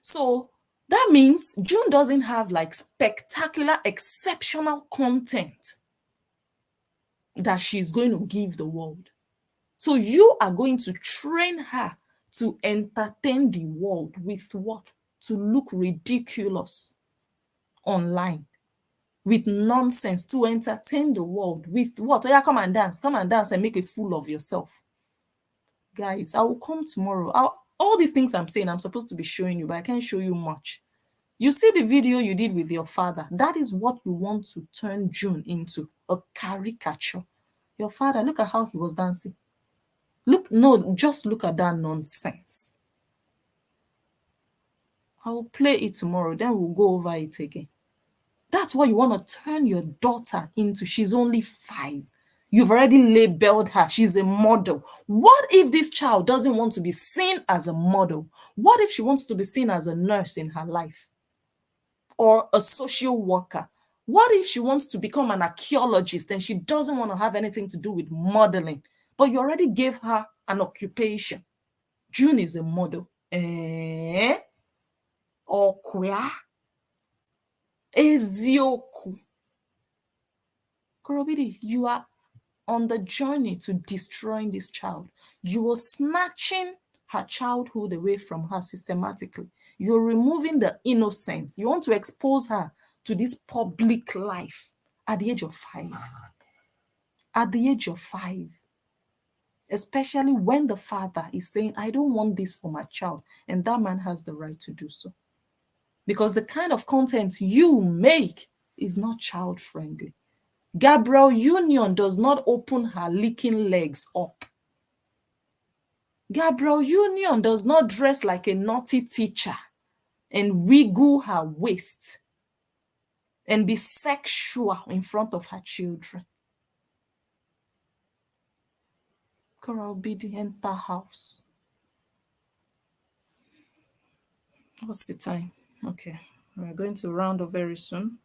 So that means June doesn't have like spectacular, exceptional content that she's going to give the world. So you are going to train her to entertain the world with what? To look ridiculous online, with nonsense, to entertain the world with what? Oh yeah, come and dance and make a fool of yourself. Guys, I will come tomorrow. All these things I'm saying, I'm supposed to be showing you, but I can't show you much. You see the video you did with your father. That is what you want to turn June into, a caricature. Your father, look at how he was dancing. Just look at that nonsense. I will play it tomorrow, then we'll go over it again. That's what you want to turn your daughter into. She's only 5. You've already labeled her. She's a model. What if this child doesn't want to be seen as a model? What if she wants to be seen as a nurse in her life? Or a social worker? What if she wants to become an archaeologist and she doesn't want to have anything to do with modeling? But you already gave her an occupation. June is a model. Or queer? Ezioku. Korra Obidi, you are on the journey to destroying this child. You are snatching her childhood away from her systematically. You're removing the innocence. You want to expose her to this public life at the age of 5. At the age of 5. Especially when the father is saying, I don't want this for my child. And that man has the right to do so. Because the kind of content you make is not child friendly. Gabrielle Union does not open her licking legs up. Gabrielle Union does not dress like a naughty teacher and wiggle her waist and be sexual in front of her children. Korra Obidi, enter house. What's the time? Okay, we're going to round up very soon.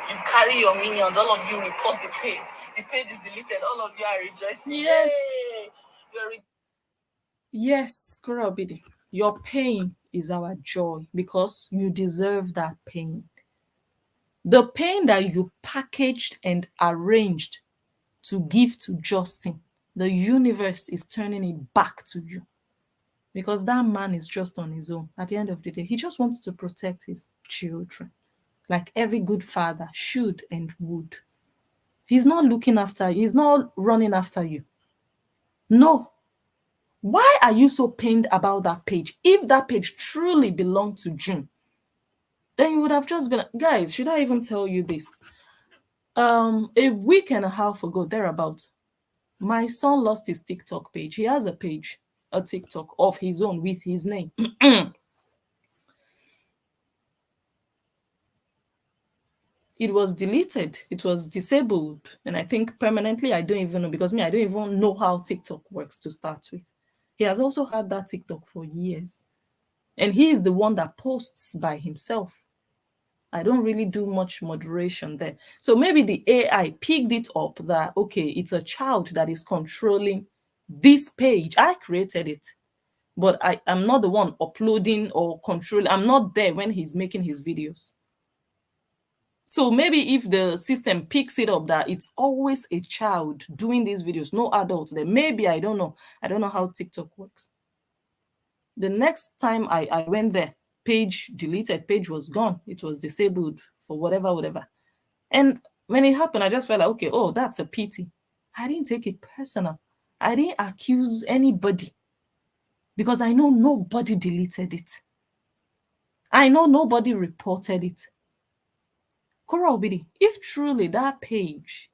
You carry your minions, all of you report the page. The page is deleted, all of you are rejoicing. Yes. Yay! Yes, Korra Obidi, your pain is our joy because you deserve that pain. The pain that you packaged and arranged to give to Justin, the universe is turning it back to you. Because that man is just on his own. At the end of the day, he just wants to protect his children, like every good father should and would. He's not looking after you. He's not running after you. No. Why are you so pained about that page? If that page truly belonged to June, then you would have just been, guys, should I even tell you this? A week and a half ago, thereabout, my son lost his TikTok page. He has a page, a TikTok of his own with his name. It was deleted, it was disabled, and I think permanently. I don't even know, because me, I don't even know how TikTok works to start with. He has also had that TikTok for years, and he is the one that posts by himself. I don't really do much moderation there. So maybe the AI picked it up that, okay, it's a child that is controlling this page. I created it, but I am not the one uploading or controlling. I'm not there when he's making his videos. So maybe if the system picks it up that it's always a child doing these videos, no adults there, maybe, I don't know. I don't know how TikTok works. The next time I went there, page deleted, page was gone. It was disabled for whatever, whatever. And when it happened, I just felt like, okay, oh, that's a pity. I didn't take it personal. I didn't accuse anybody, because I know nobody deleted it. I know nobody reported it. Korra Obidi, if truly that page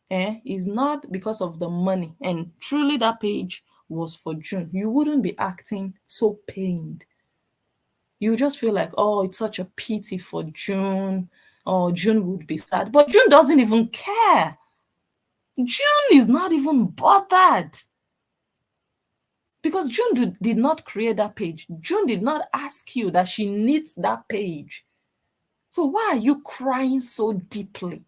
is not because of the money, and truly that page was for June, you wouldn't be acting so pained. You just feel like, oh, it's such a pity for June, or June would be sad. But June doesn't even care. June is not even bothered, because June did not create that page. June did not ask you that she needs that page. So why are you crying so deeply?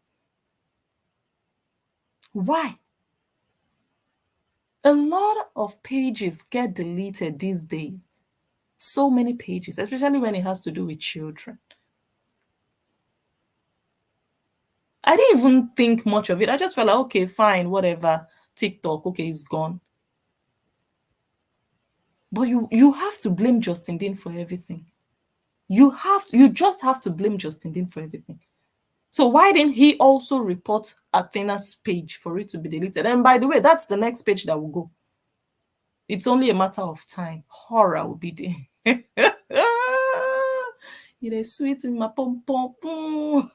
Why? A lot of pages get deleted these days. So many pages, especially when it has to do with children. I didn't even think much of it. I just felt like, okay, fine, whatever. TikTok, okay, it's gone. But you have to blame Justin Dean for everything. You just have to blame Justin Dean for everything. So why didn't he also report Athena's page for it to be deleted? And by the way, that's the next page that will go. It's only a matter of time. Korra Obidi. It is sweet in my pom pom pom.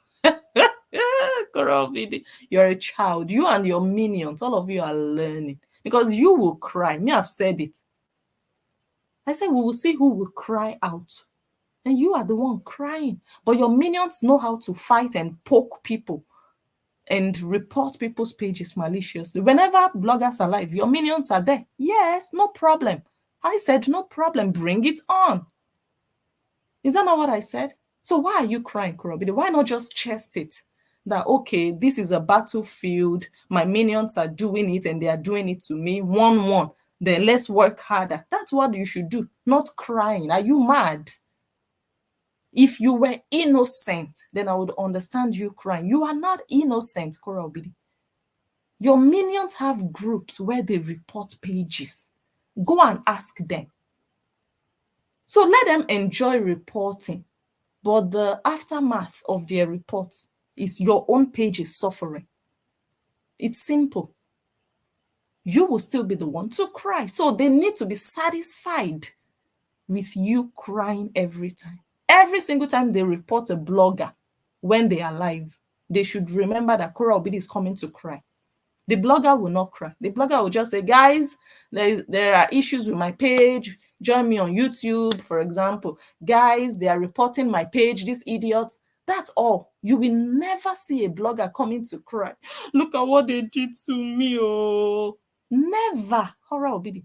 Korra Obidi, you're a child. You and your minions, all of you are learning, because you will cry. Me, I've said it. I said we will see who will cry out, and you are the one crying. But your minions know how to fight and poke people and report people's pages maliciously. Whenever bloggers are live, your minions are there. Yes, no problem. I said no problem. Bring it on. Is that not what I said? So why are you crying, Korobide? Why not just chest it? That, okay, this is a battlefield. My minions are doing it, and they are doing it to me. 1-1. Then let's work harder. That's what you should do, not crying. Are you mad? If you were innocent, then I would understand you crying. You are not innocent, Korra Obidi. Your minions have groups where they report pages. Go and ask them. So let them enjoy reporting. But the aftermath of their report is your own page is suffering. It's simple. You will still be the one to cry. So they need to be satisfied with you crying every time. Every single time they report a blogger when they are live, they should remember that Korra Obidi is coming to cry. The blogger will not cry. The blogger will just say, guys, there are issues with my page. Join me on YouTube, for example. Guys, they are reporting my page, these idiots. That's all. You will never see a blogger coming to cry. Look at what they did to me. Oh, never. Korra Obidi.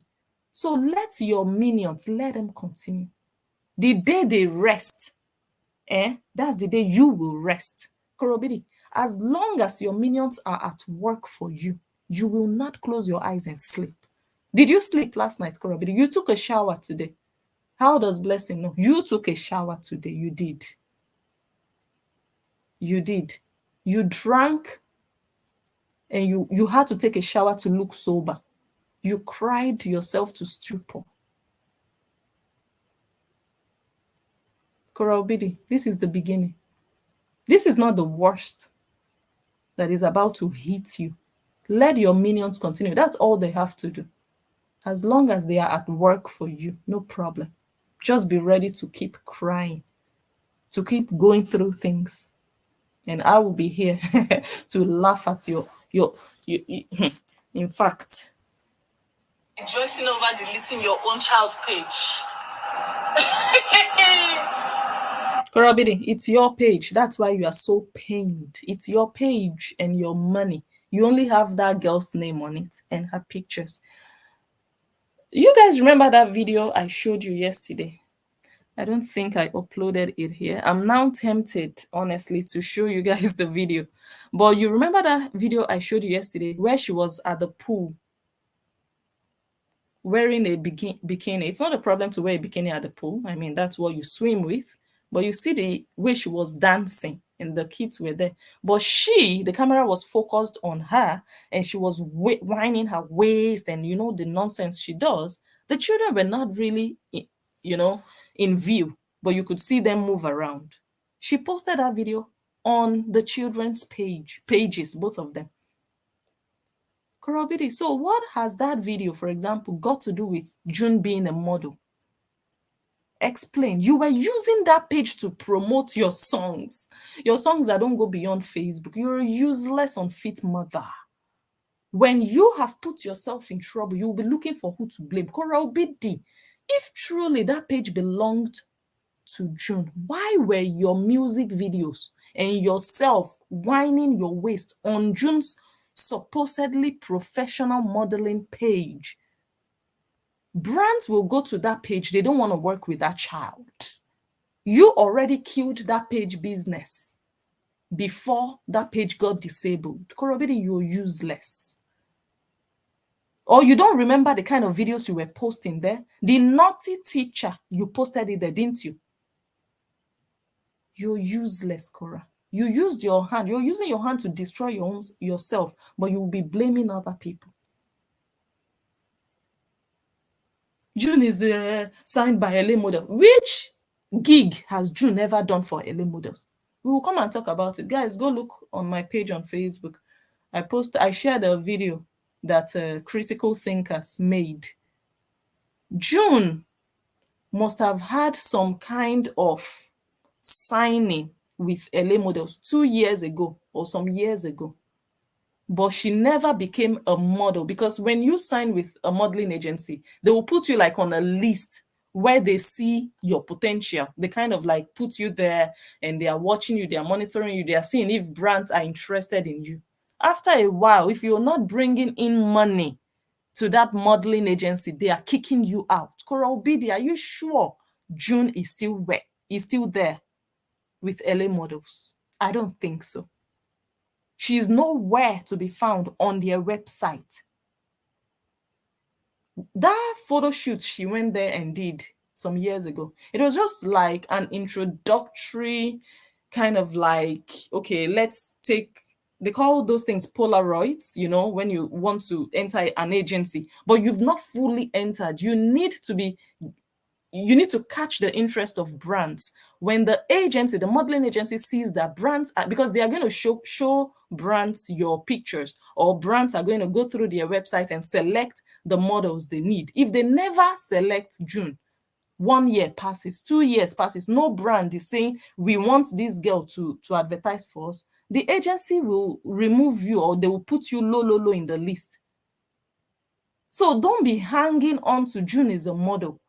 So let your minions, let them continue. The day they rest, that's the day you will rest. Korra Obidi, as long as your minions are at work for you, you will not close your eyes and sleep. Did you sleep last night, Korra Obidi? You took a shower today. How does Blessing know? You took a shower today. You did. You did. You drank, and you had to take a shower to look sober. You cried yourself to stupor. Korra Obidi, this is the beginning. This is not the worst that is about to hit you. Let your minions continue. That's all they have to do. As long as they are at work for you, no problem. Just be ready to keep crying. to keep going through things. And I will be here to laugh at your in fact. Rejoicing over deleting your own child's page. Korra Obidi, it's your page. That's why you are so pained. It's your page and your money. You only have that girl's name on it and her pictures. You guys remember that video I showed you yesterday? I don't think I uploaded it here. I'm now tempted, honestly, to show you guys the video. But you remember that video I showed you yesterday where she was at the pool wearing a bikini? It's not a problem to wear a bikini at the pool. I mean, that's what you swim with. But you see the way she was dancing and the kids were there. But the camera was focused on her and she was whining her waist and, the nonsense she does. The children were not really, in view, but you could see them move around. She posted that video on the children's pages, both of them. Korra Obidi, so what has that video, for example, got to do with June being a model? Explain. You were using that page to promote your songs that don't go beyond Facebook. You're useless, unfit mother. When you have put yourself in trouble, you'll be looking for who to blame. Korra Obidi, if truly that page belonged to June, why were your music videos and yourself whining your waist on June's supposedly professional modeling page? Brands will go to that page. They don't want to work with that child. You already killed that page business before that page got disabled. Korra Obidi, you're useless. Or you don't remember the kind of videos you were posting there? The naughty teacher, you posted it there, didn't you? You're useless, Korra. You used your hand. You're using your hand to destroy yourself, but you'll be blaming other people. June is signed by LA Model. Which gig has June ever done for LA Models? We will come and talk about it. Guys, go look on my page on Facebook. I shared a video that Critical Thinkers made. June must have had some kind of signing with LA Models 2 years ago or some years ago. But she never became a model, because when you sign with a modeling agency, they will put you like on a list where they see your potential. They kind of like put you there and they are watching you, they are monitoring you, they are seeing if brands are interested in you. After a while, if you're not bringing in money to that modeling agency, they are kicking you out. Korra Obidi, are you sure June is still there with LA Models? I don't think so. She is nowhere to be found on their website. That photo shoot she went there and did some years ago, it was just like an introductory kind of like, okay, they call those things Polaroids, when you want to enter an agency, but you've not fully entered. You need to catch the interest of brands. When the modeling agency sees that brands because they are going to show brands your pictures, or brands are going to go through their website and select the models they need. If they never select June, 1 year passes, 2 years passes, no brand is saying we want this girl to advertise for us, the agency will remove you, or they will put you low in the list. So don't be hanging on to June as a model.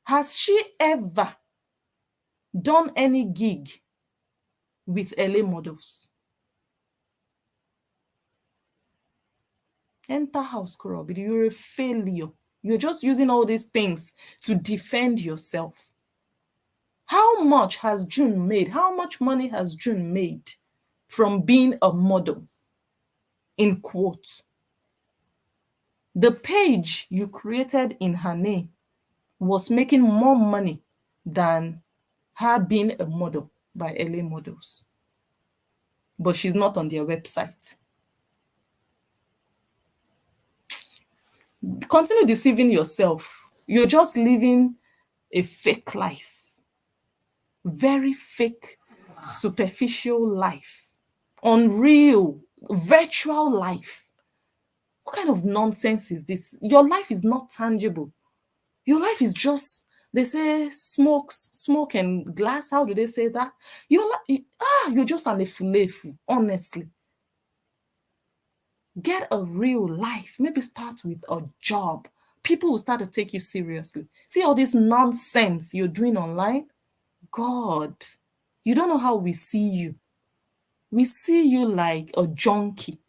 Has she ever done any gig with LA Models? Enter house, Korra Obidi. You're a failure. You're just using all these things to defend yourself. How much has June made? How much money has June made from being a model? In quotes. The page you created in her name was making more money than her being a model by LA Models. But she's not on their website. Continue deceiving yourself. You're just living a fake life. Very fake, superficial life. Unreal, virtual life. What kind of nonsense is this? Your life is not tangible. Your life is just They say smoke and glass. How do they say that? You're just an efulefu, honestly. Get a real life. Maybe start with a job. People will start to take you seriously. See all this nonsense you're doing online? God, you don't know how we see you. We see you like a junkie,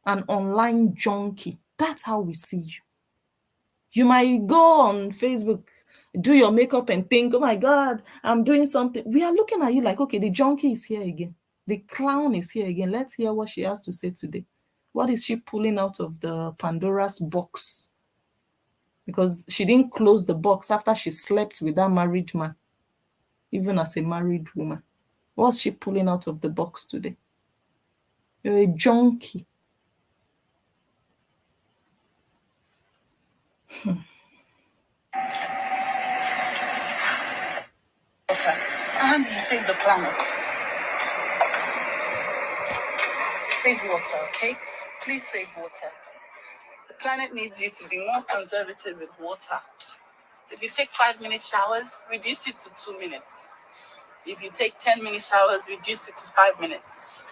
an online junkie. That's how we see you. You might go on Facebook, do your makeup and think, oh my God, I'm doing something. We are looking at you like, okay, the junkie is here again. The clown is here again. Let's hear what she has to say today. What is she pulling out of the Pandora's box? Because she didn't close the box after she slept with that married man, even as a married woman. What's she pulling out of the box today? You're a junkie. Okay. And you save the planet. Save water, okay? Please save water. The planet needs you to be more conservative with water. If you take 5-minute showers, reduce it to 2 minutes. If you take 10-minute showers, reduce it to 5 minutes.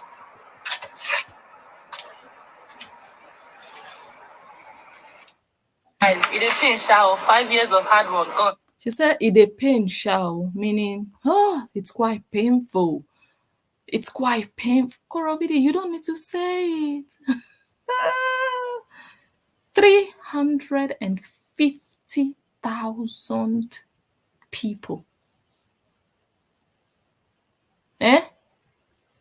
Guys, it is a shower, 5 years of hard work gone. She said it a pain shower, meaning, it's quite painful. It's quite painful. Korra Obidi, you don't need to say it. 350,000 people. Eh?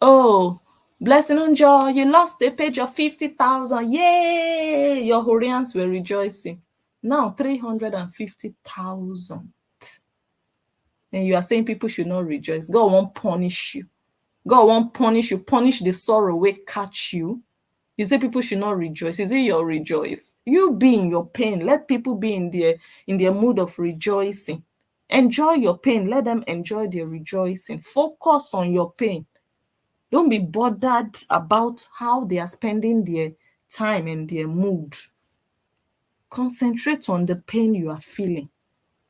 Oh, blessing on joy, you lost a page of 50,000. Yay! Your Horians were rejoicing. Now 350,000. And you are saying people should not rejoice. God won't punish you. God won't punish you. Punish the sorrow will catch you. You say people should not rejoice. Is it your rejoice? You be in your pain. Let people be in their mood of rejoicing. Enjoy your pain. Let them enjoy their rejoicing. Focus on your pain. Don't be bothered about how they are spending their time and their mood. Concentrate on the pain you are feeling.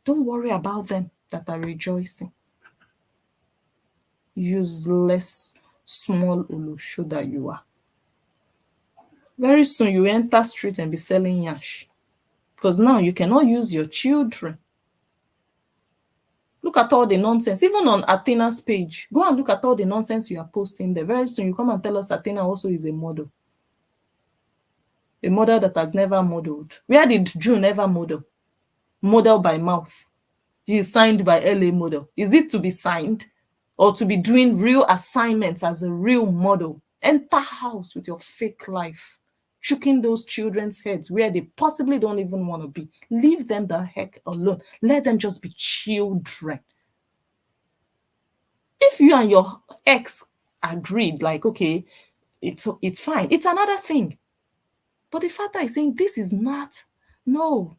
Don't worry about them that are rejoicing. Useless, small Olusho that you are. Very soon you enter street and be selling yash. Because now you cannot use your children. Look at all the nonsense. Even on Athena's page, go and look at all the nonsense you are posting there. Very soon you come and tell us Athena also is a model. A model that has never modeled. Where did June ever model? Model by mouth. She is signed by LA Model. Is it to be signed or to be doing real assignments as a real model? Enter house with your fake life, choking those children's heads where they possibly don't even want to be. Leave them the heck alone. Let them just be children. If you and your ex agreed, like, okay, it's fine, it's another thing. But the father is saying this is not, no.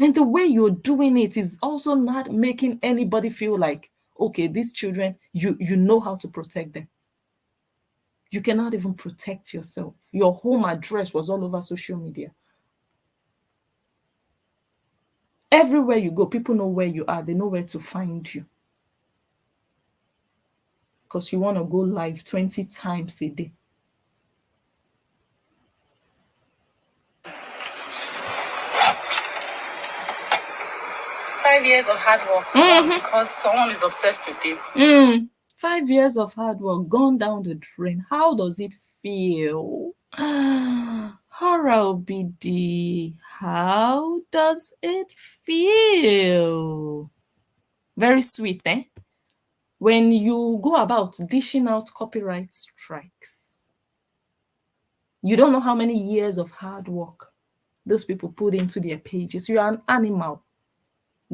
And the way you're doing it is also not making anybody feel like, okay, these children, you know how to protect them. You cannot even protect yourself. Your home address was all over social media. Everywhere you go, people know where you are. They know where to find you. Because you want to go live 20 times a day. 5 years of hard work because someone is obsessed with you. 5 years of hard work gone down the drain. How does it feel? Korra Obidi, how does it feel? Very sweet, eh? When you go about dishing out copyright strikes, you don't know how many years of hard work those people put into their pages. You are an animal.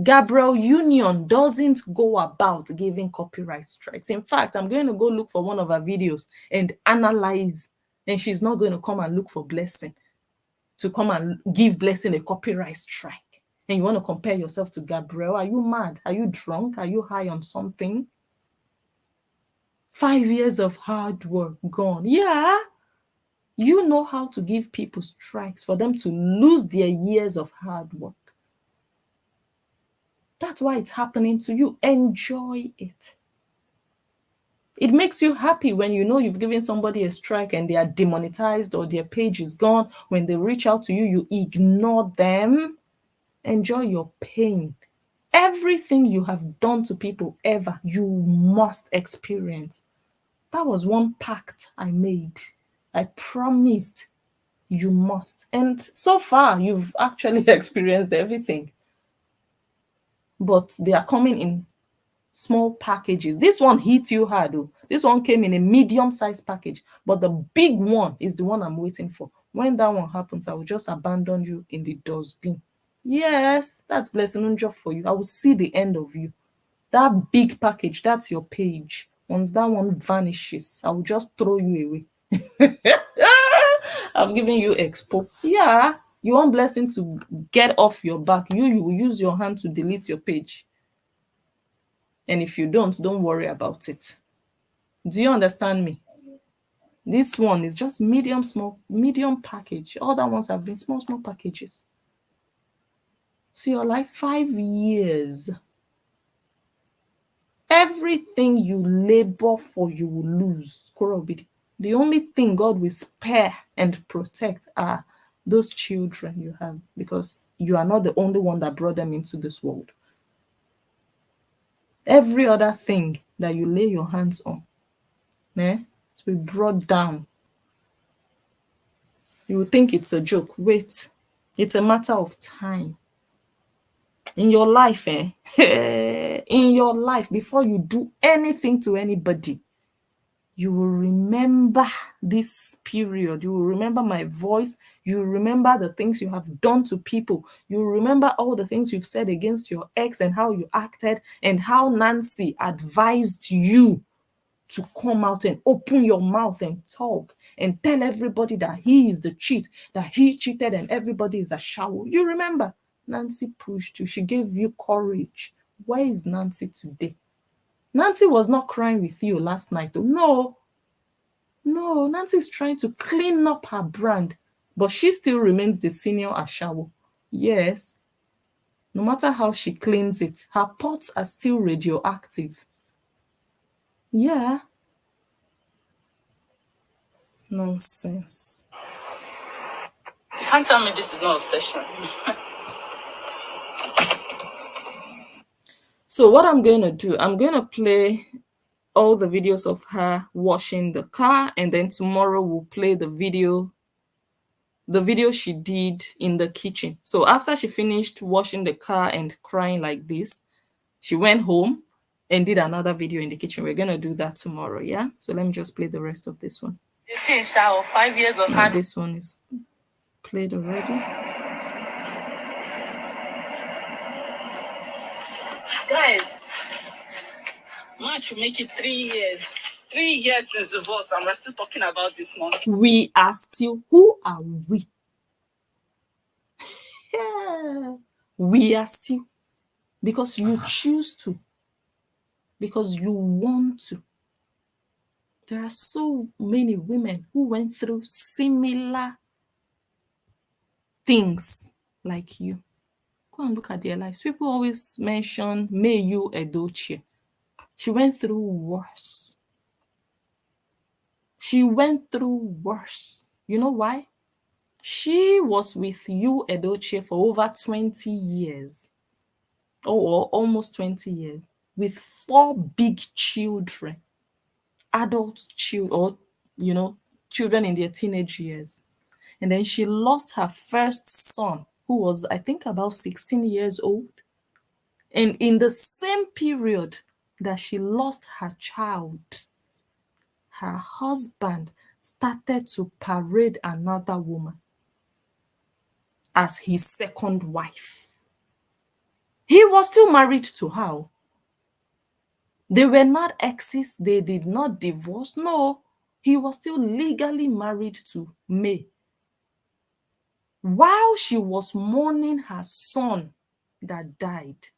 Gabriel Union doesn't go about giving copyright strikes. In fact, I'm going to go look for one of her videos and analyze, and she's not going to come and look for Blessing to come and give Blessing a copyright strike. And you want to compare yourself to Gabriel? Are you mad? Are you drunk? Are you high on something? 5 years of hard work gone. Yeah, you know how to give people strikes for them to lose their years of hard work. That's why it's happening to you. Enjoy it. It makes you happy when you know you've given somebody a strike and they are demonetized or their page is gone. When they reach out to you, you ignore them. Enjoy your pain. Everything you have done to people ever, you must experience. That was one pact I made. I promised you must. And so far, you've actually experienced everything. But they are coming in small packages. This one hit you hard, though. This one came in a medium-sized package. But the big one is the one I'm waiting for. When that one happens, I will just abandon you in the dustbin. Yes, that's blessing unjo for you. I will see the end of you. That big package, that's your page. Once that one vanishes, I will just throw you away. I'm giving you expo. Yeah, you want blessing to get off your back. You will use your hand to delete your page. And if you don't worry about it. Do you understand me? This one is just medium package. Other ones have been small packages. See your life, 5 years. Everything you labor for, you will lose. Korra Obidi. The only thing God will spare and protect are those children you have, because you are not the only one that brought them into this world. Every other thing that you lay your hands on, to be brought down. You will think it's a joke. Wait, it's a matter of time. In your life, in your life, before you do anything to anybody, you will remember this period. You will remember my voice. You will remember the things you have done to people. You will remember all the things you've said against your ex and how you acted and how Nancy advised you to come out and open your mouth and talk and tell everybody that he is the cheat, that he cheated and everybody is a shower. You remember? Nancy pushed you. She gave you courage. Where is Nancy today? Nancy was not crying with you last night. No, Nancy is trying to clean up her brand, but she still remains the senior Ashawo. Yes, no matter how she cleans it, her pots are still radioactive. Yeah. Nonsense. You can't tell me this is not obsession. So what I'm going to do, I'm going to play all the videos of her washing the car, and then tomorrow we'll play the video she did in the kitchen. So after she finished washing the car and crying like this, she went home and did another video in the kitchen. We're going to do that tomorrow, yeah? So let me just play the rest of this one. 5 years of Now, this one is played already. Guys, March will make it 3 years. 3 years since divorce, and we're still talking about this month. We are still, who are we? Yeah. We are still, because you choose to, because you want to. There are so many women who went through similar things like you. Go and look at their lives. People always mention Mayu Edochie. She went through worse. She went through worse. You know why? She was with you, Edochie, for over 20 years. Or almost 20 years. With 4 big children. Adult children, or, children in their teenage years. And then she lost her first son, who was, I think, about 16 years old. And in the same period that she lost her child, her husband started to parade another woman as his second wife. He was still married to her. They were not exes. They did not divorce. No, he was still legally married to May. While she was mourning her son that died,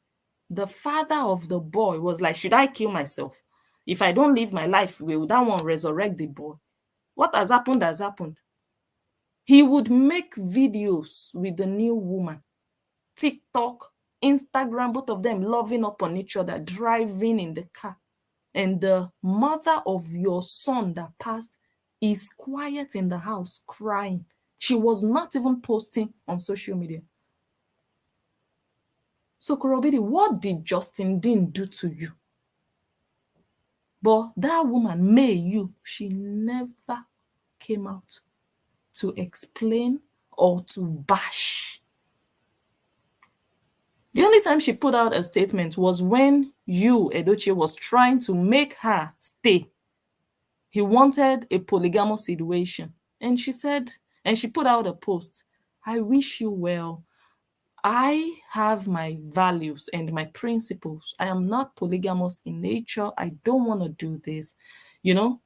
the father of the boy was like, should I kill myself? If I don't live my life, will that one resurrect the boy? What has happened has happened. He would make videos with the new woman, TikTok, Instagram, both of them loving up on each other, driving in the car. And the mother of your son that passed is quiet in the house crying. She was not even posting on social media. So, Korra Obidi, what did Justin Dean do to you? But that woman, May you, she never came out to explain or to bash. The only time she put out a statement was when you, Edochie, was trying to make her stay. He wanted a polygamous situation. And she said, and she put out a post, I wish you well. I have my values and my principles. I am not polygamous in nature. I don't want to do this. You know,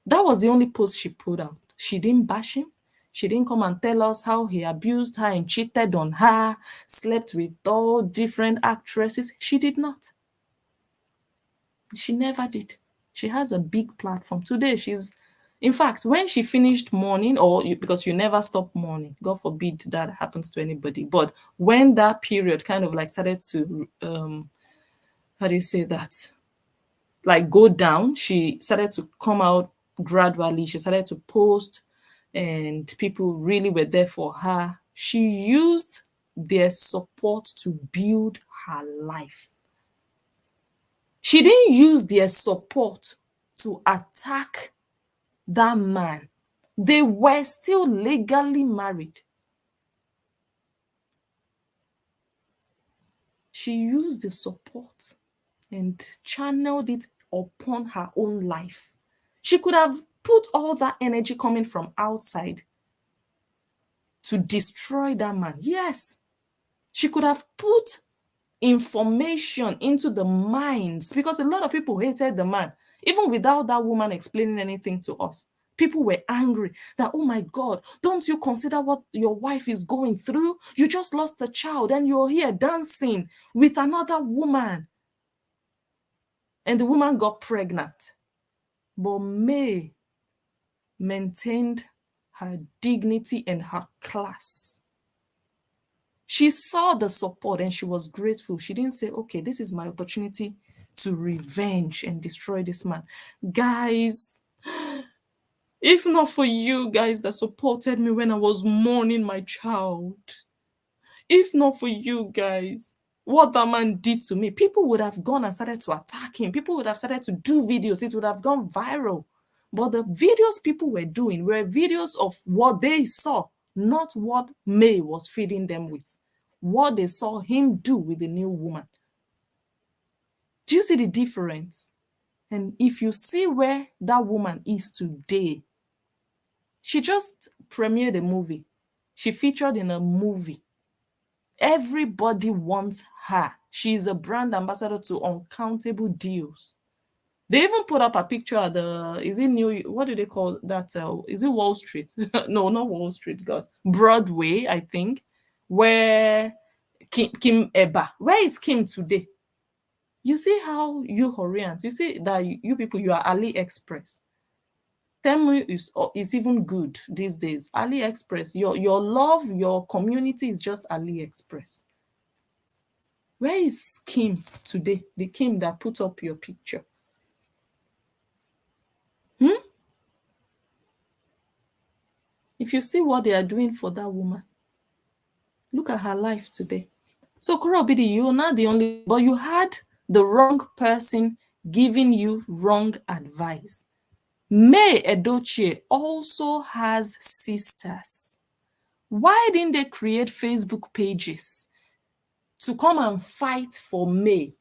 that was the only post she put out. She didn't bash him. She didn't come and tell us how he abused her and cheated on her, slept with all different actresses. She did not. She never did. She has a big platform. Today, in fact, when she finished mourning, because you never stop mourning, God forbid that happens to anybody. But when that period kind of like started to, how do you say that? Like go down, she started to come out gradually. She started to post, and people really were there for her. She used their support to build her life. She didn't use their support to attack that man. They were still legally married. She used the support and channeled it upon her own life. She could have put all that energy coming from outside to destroy that man. Yes, she could have put information into the minds, because a lot of people hated the man, even without that woman explaining anything to us. People were angry that, oh my God, don't you consider what your wife is going through? You just lost a child and you're here dancing with another woman. And the woman got pregnant. But May maintained her dignity and her class. She saw the support and she was grateful. She didn't say, okay, this is my opportunity to revenge and destroy this man. Guys, if not for you guys that supported me when I was mourning my child, if not for you guys, what that man did to me, people would have gone and started to attack him. People would have started to do videos. It would have gone viral. But the videos people were doing were videos of what they saw, not what May was feeding them with, what they saw him do with the new woman. Do you see the difference? And if you see where that woman is today, she just premiered a movie. She featured in a movie. Everybody wants her. She is a brand ambassador to uncountable deals. They even put up a picture at is it what do they call that? Is it Wall Street? No, not Wall Street, God. Broadway, I think, where Kim Eba. Where is Kim today? You see how you Koreans, you see that you people, you are AliExpress. Temu is even good these days. AliExpress, your love, your community is just AliExpress. Where is Kim today? The Kim that put up your picture. If you see what they are doing for that woman, look at her life today. So Korra Obidi, you're not the only, but you had the wrong person giving you wrong advice. May Edochie also has sisters. Why didn't they create Facebook pages to come and fight for May?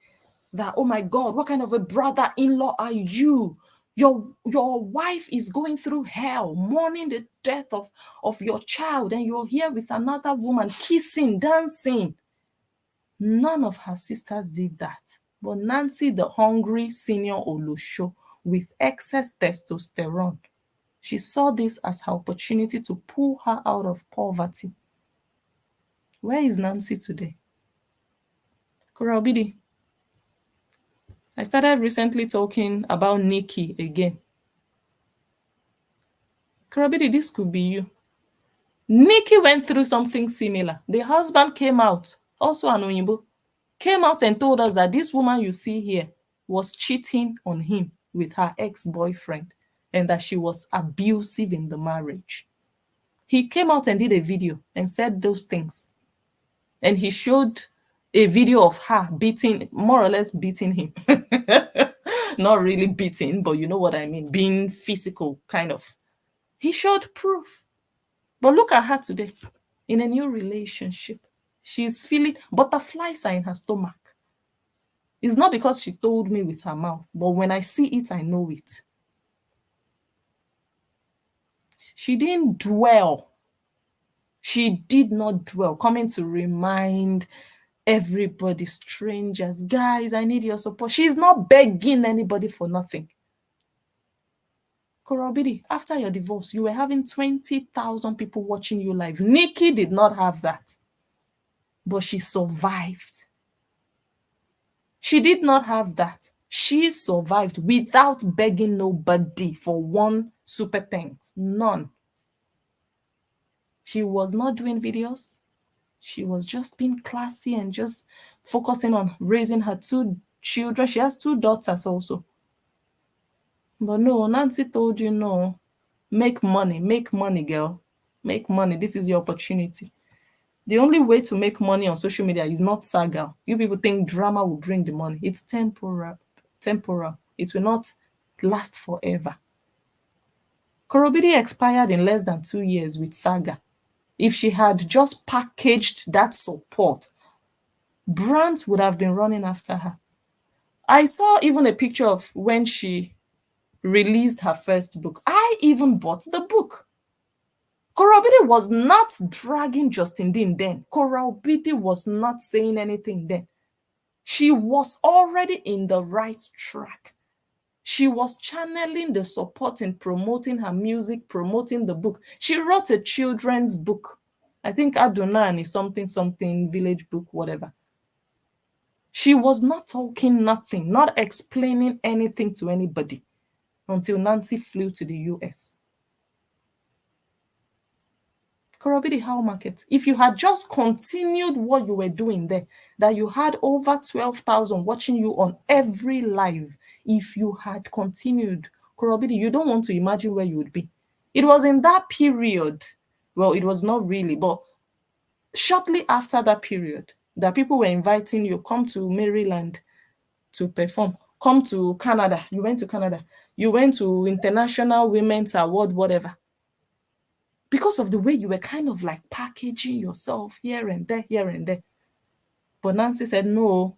That, oh my God, what kind of a brother-in-law are you? Your wife is going through hell, mourning the death of your child, and you're here with another woman, kissing, dancing. None of her sisters did that. But Nancy, the hungry senior Olosho, with excess testosterone, she saw this as her opportunity to pull her out of poverty. Where is Nancy today? Korra Obidi, I started recently talking about Nikki again. Korra Obidi, this could be you. Nikki went through something similar. The husband came out, also an Oyinbo, came out and told us that this woman you see here was cheating on him with her ex-boyfriend and that she was abusive in the marriage. He came out and did a video and said those things. And he showed a video of her beating, more or less beating him. Not really beating, but you know what I mean, being physical, kind of. He showed proof. But look at her today in a new relationship. She's feeling butterflies are in her stomach. It's not because she told me with her mouth, but when I see it, I know it. She didn't dwell. She did not dwell, coming to remind everybody, strangers, guys, I need your support. She's not begging anybody for nothing. Korra Obidi, after your divorce, you were having 20,000 people watching you live. Nikki did not have that, but she survived. She did not have that. She survived without begging nobody for one super thanks. None. She was not doing videos. She was just being classy and just focusing on raising her two children. She has two daughters also. But no, Nancy told you no. Make money, girl. Make money. This is your opportunity. The only way to make money on social media is not saga. You people think drama will bring the money. It's temporal. Temporal. It will not last forever. Korra Obidi expired in less than 2 years with saga. If she had just packaged that support, brands would have been running after her. I saw even a picture of when she released her first book. I even bought the book. Korra Obidi was not dragging Justin Dean then. Korra Obidi was not saying anything then. She was already in the right track. She was channeling the support in promoting her music, promoting the book. She wrote a children's book. I think Adonai something village book, whatever. She was not talking nothing, not explaining anything to anybody until Nancy flew to the US. Korra Obidi, how market? If you had just continued what you were doing there, that you had over 12,000 watching you on every live, if you had continued, Korra Obidi, you don't want to imagine where you would be. It was in that period, well, it was not really, but shortly after that period, that people were inviting you, come to Maryland to perform, come to Canada. You went to Canada. You went to International Women's Award, whatever. Because of the way you were kind of like packaging yourself here and there, here and there. But Nancy said, no,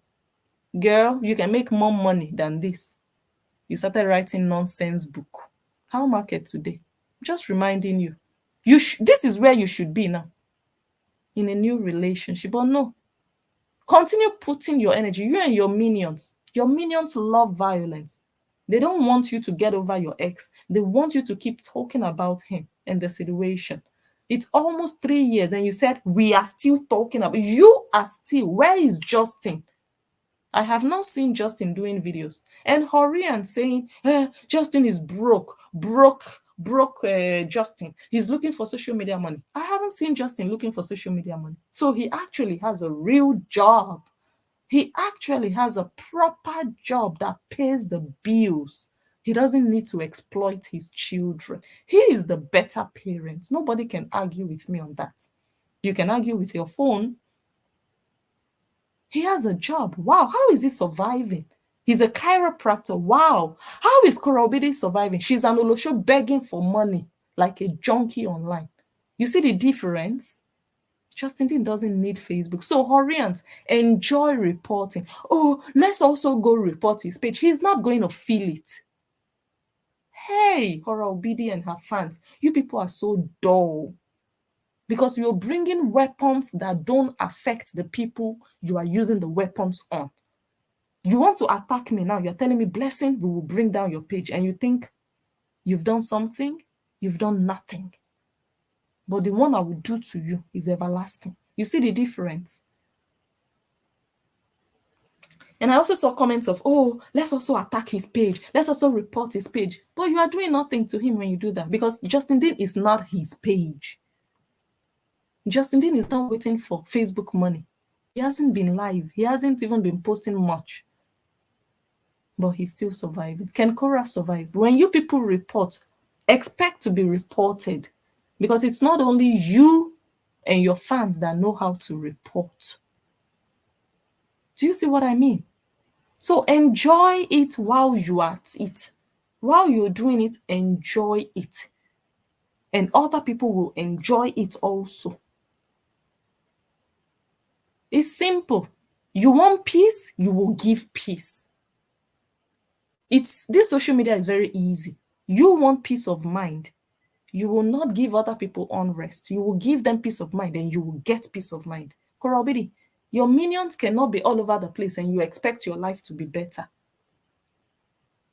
girl, you can make more money than this. You started writing nonsense book. How market today? Just reminding you, this is where you should be now. In a new relationship. But no, continue putting your energy. You and your minions. Your minions love violence. They don't want you to get over your ex. They want you to keep talking about him and the situation. It's almost 3 years and you said, we are still talking about, you are still, where is Justin? I have not seen Justin doing videos. And Horian saying, Justin is broke, Justin. He's looking for social media money. I haven't seen Justin looking for social media money. So he actually has a real job. He actually has a proper job that pays the bills. He doesn't need to exploit his children. He is the better parent. Nobody can argue with me on that. You can argue with your phone. He has a job. Wow, how is he surviving? He's a chiropractor. Wow, how is Korra Obidi surviving? She's an Olosho begging for money like a junkie online. You see the difference? Justin Dean doesn't need Facebook. So Horians, enjoy reporting. Oh, let's also go report his page. He's not going to feel it. Hey, Korra Obidi and her fans, you people are so dull. Because you're bringing weapons that don't affect the people you are using the weapons on. You want to attack me now. You're telling me, blessing, we will bring down your page. And you think you've done something? You've done nothing. But the one I will do to you is everlasting. You see the difference? And I also saw comments of, oh, let's also attack his page. Let's also report his page. But you are doing nothing to him when you do that because Justin Dean is not his page. Justin Dean is not waiting for Facebook money. He hasn't been live. He hasn't even been posting much. But he's still surviving. Can Korra survive? When you people report, expect to be reported. Because it's not only you and your fans that know how to report. Do you see what I mean? So enjoy it while you are at it. While you're doing it, enjoy it. And other people will enjoy it also. It's simple. You want peace, you will give peace. This social media is very easy. You want peace of mind. You will not give other people unrest. You will give them peace of mind and you will get peace of mind. Korra Obidi, your minions cannot be all over the place and you expect your life to be better.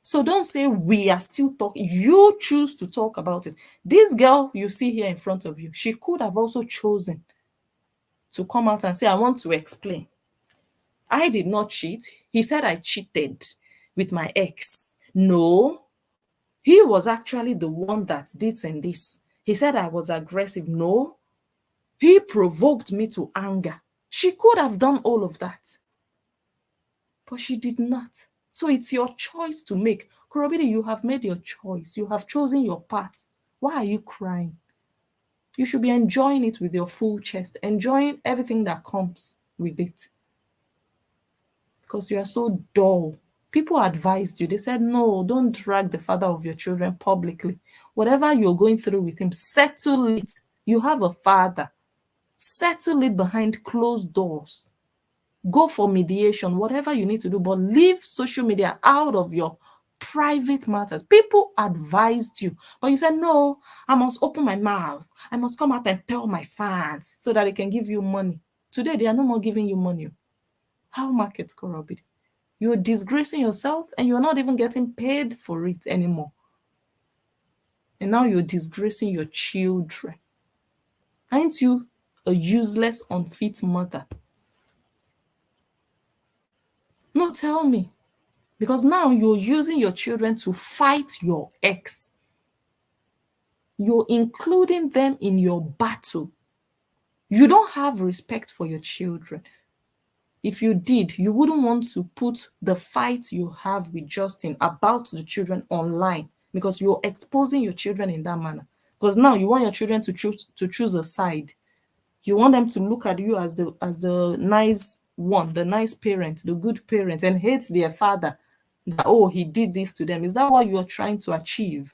So don't say we are still talking. You choose to talk about it. This girl you see here in front of you, she could have also chosen to come out and say, I want to explain. I did not cheat. He said I cheated with my ex. No, he was actually the one that did and this. He said I was aggressive. No, he provoked me to anger. She could have done all of that, but she did not. So it's your choice to make. Korra Obidi, you have made your choice. You have chosen your path. Why are you crying? You should be enjoying it with your full chest, enjoying everything that comes with it. Because you are so dull. People advised you. They said, no, don't drag the father of your children publicly. Whatever you're going through with him, settle it. You have a father. Settle it behind closed doors. Go for mediation, whatever you need to do, but leave social media out of your private matters. People advised you, but you said, no, I must open my mouth. I must come out and tell my fans so that they can give you money. Today, they are no more giving you money. How markets corrupt? You're disgracing yourself and you're not even getting paid for it anymore. And now you're disgracing your children. Aren't you a useless, unfit mother? No, tell me. Because now you're using your children to fight your ex. You're including them in your battle. You don't have respect for your children. If you did, you wouldn't want to put the fight you have with Justin about the children online because you're exposing your children in that manner. Because now you want your children to choose a side. You want them to look at you as the nice one, the nice parent, the good parent, and hate their father. That, oh, he did this to them. Is that what you're trying to achieve?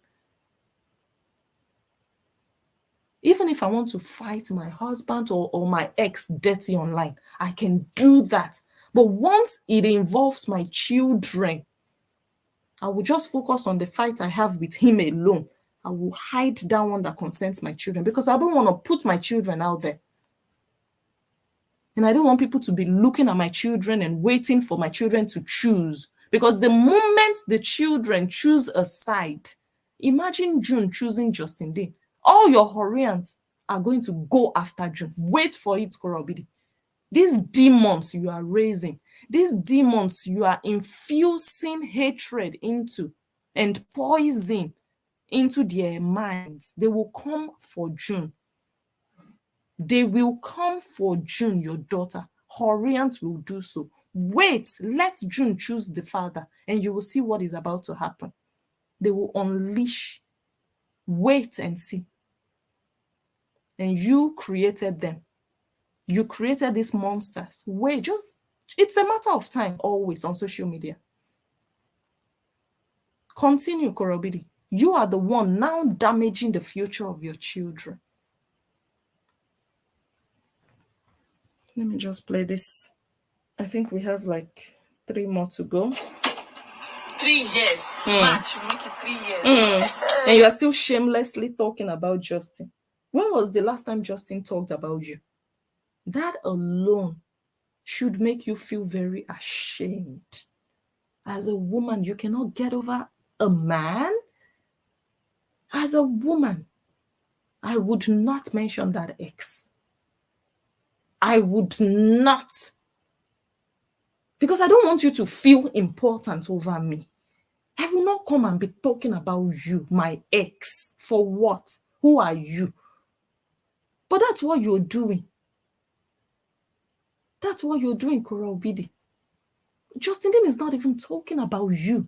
Even if I want to fight my husband or my ex dirty online, I can do that. But once it involves my children, I will just focus on the fight I have with him alone. I will hide that one that concerns my children because I don't want to put my children out there. And I don't want people to be looking at my children and waiting for my children to choose. Because the moment the children choose a side, imagine June choosing Justin Dean. All your Horians are going to go after June. Wait for it, Korra Obidi. These demons you are raising, these demons you are infusing hatred into and poison into their minds, they will come for June. They will come for June, your daughter. Horians will do so. Wait, let June choose the father, and you will see what is about to happen. They will unleash. Wait and see. And you created them. You created these monsters. Wait, it's a matter of time always on social media. Continue, Korra Obidi. You are the one now damaging the future of your children. Let me just play this. I think we have like 3 more to go. 3 years. March, we make it 3 years. And you are still shamelessly talking about Justin. When was the last time Justin talked about you? That alone should make you feel very ashamed. As a woman, you cannot get over a man. As a woman, I would not mention that ex. I would not. Because I don't want you to feel important over me. I will not come and be talking about you, my ex. For what? Who are you? But that's what you're doing. That's what you're doing, Korra Obidi. Justin Dean is not even talking about you.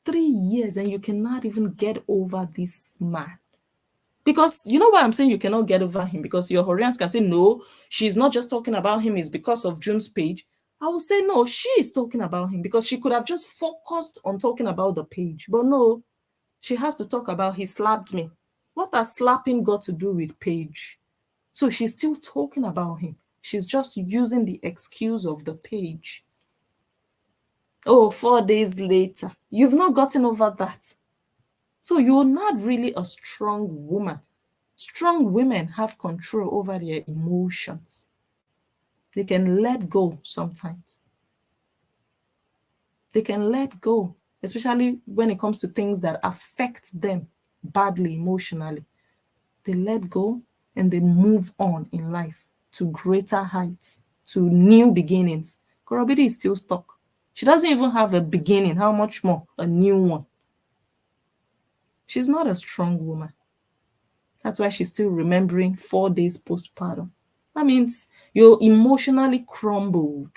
3 years and you cannot even get over this man. Because you know why I'm saying you cannot get over him? Because your Horians can say, no, she's not just talking about him, it's because of June's page. I will say, no, she is talking about him because she could have just focused on talking about the page. But no, she has to talk about he slapped me. What has slapping got to do with page? So she's still talking about him. She's just using the excuse of the page. Oh, 4 days later, you've not gotten over that. So you're not really a strong woman. Strong women have control over their emotions. They can let go sometimes. They can let go, especially when it comes to things that affect them badly emotionally. They let go and they move on in life to greater heights, to new beginnings. Korra Obidi is still stuck. She doesn't even have a beginning. How much more a new one? She's not a strong woman. That's why she's still remembering 4 days postpartum. That means you're emotionally crumbled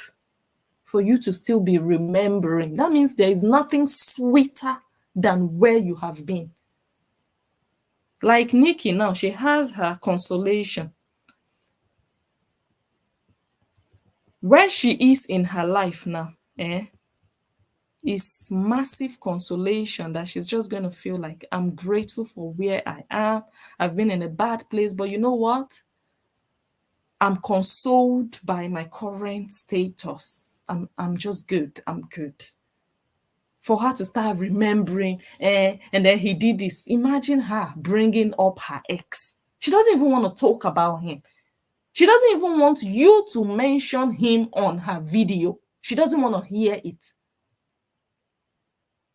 for you to still be remembering. That means there is nothing sweeter than where you have been. Like Nikki now, she has her consolation. Where she is in her life now, is massive consolation that she's just going to feel like, I'm grateful for where I am. I've been in a bad place, but you know what? I'm consoled by my current status. I'm just good. I'm good. For her to start remembering, and then he did this. Imagine her bringing up her ex. She doesn't even want to talk about him. She doesn't even want you to mention him on her video. She doesn't want to hear it.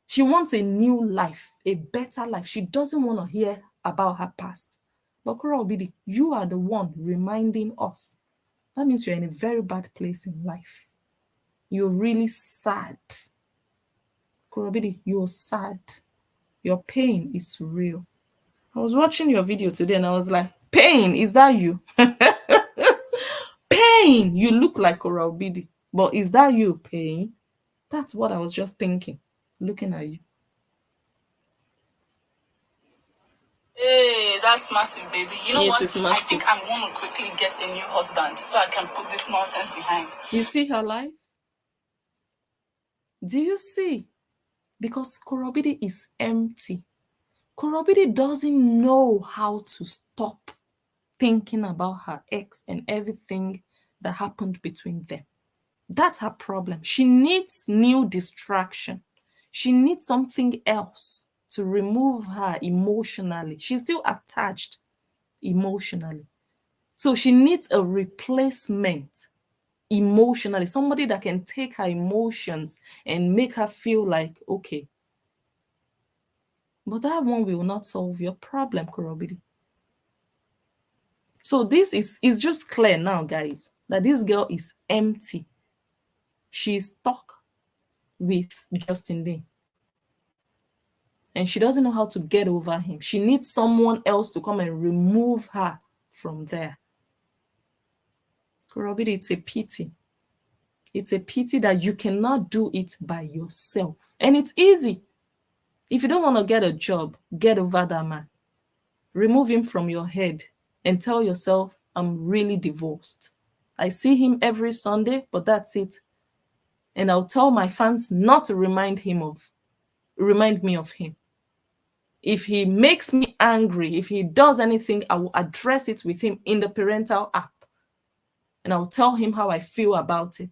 She wants a new life, a better life. She doesn't want to hear about her past. But Korra Obidi, you are the one reminding us. That means you're in a very bad place in life. You're really sad. Korra Obidi, you're sad. Your pain is real. I was watching your video today and I was like, pain, is that you? Pain, you look like Korra Obidi. But is that you, pain? That's what I was just thinking, looking at you. Hey, that's massive, baby. You know It what? is I massive. think I'm going to quickly get a new husband so I can put this nonsense behind. You see her life? Do you see? Because Korra Obidi is empty. Korra Obidi doesn't know how to stop thinking about her ex and everything that happened between them. That's her problem. She needs new distraction. She needs something else to remove her emotionally. She's still attached emotionally. So she needs a replacement emotionally, somebody that can take her emotions and make her feel like, okay. But that one will not solve your problem, Korra Obidi. So this is just clear now, guys, that this girl is empty. She's stuck with Justin Dean. And she doesn't know how to get over him. She needs someone else to come and remove her from there. Korra Obidi, it's a pity. It's a pity that you cannot do it by yourself. And it's easy. If you don't want to get a job, get over that man. Remove him from your head and tell yourself, I'm really divorced. I see him every Sunday, but that's it. And I'll tell my fans not to remind me of him. If he makes me angry, if he does anything, I will address it with him in the parental app. And I'll tell him how I feel about it.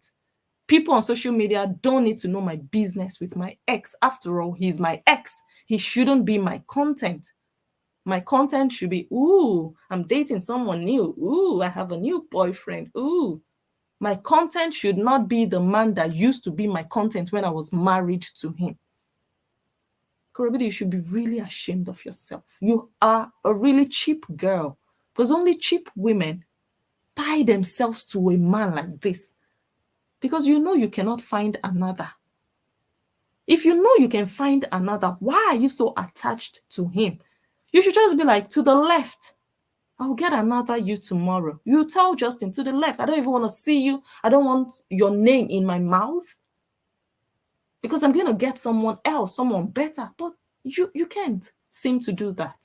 People on social media don't need to know my business with my ex. After all, he's my ex. He shouldn't be my content. My content should be, ooh, I'm dating someone new. Ooh, I have a new boyfriend. Ooh. My content should not be the man that used to be my content when I was married to him. Korra Obidi, you should be really ashamed of yourself. You are a really cheap girl. Because only cheap women tie themselves to a man like this. Because you know you cannot find another. If you know you can find another, why are you so attached to him? You should just be like, to the left. I'll get another you tomorrow. You tell Justin to the left. I don't even want to see you. I don't want your name in my mouth because I'm going to get someone else, someone better. But you can't seem to do that.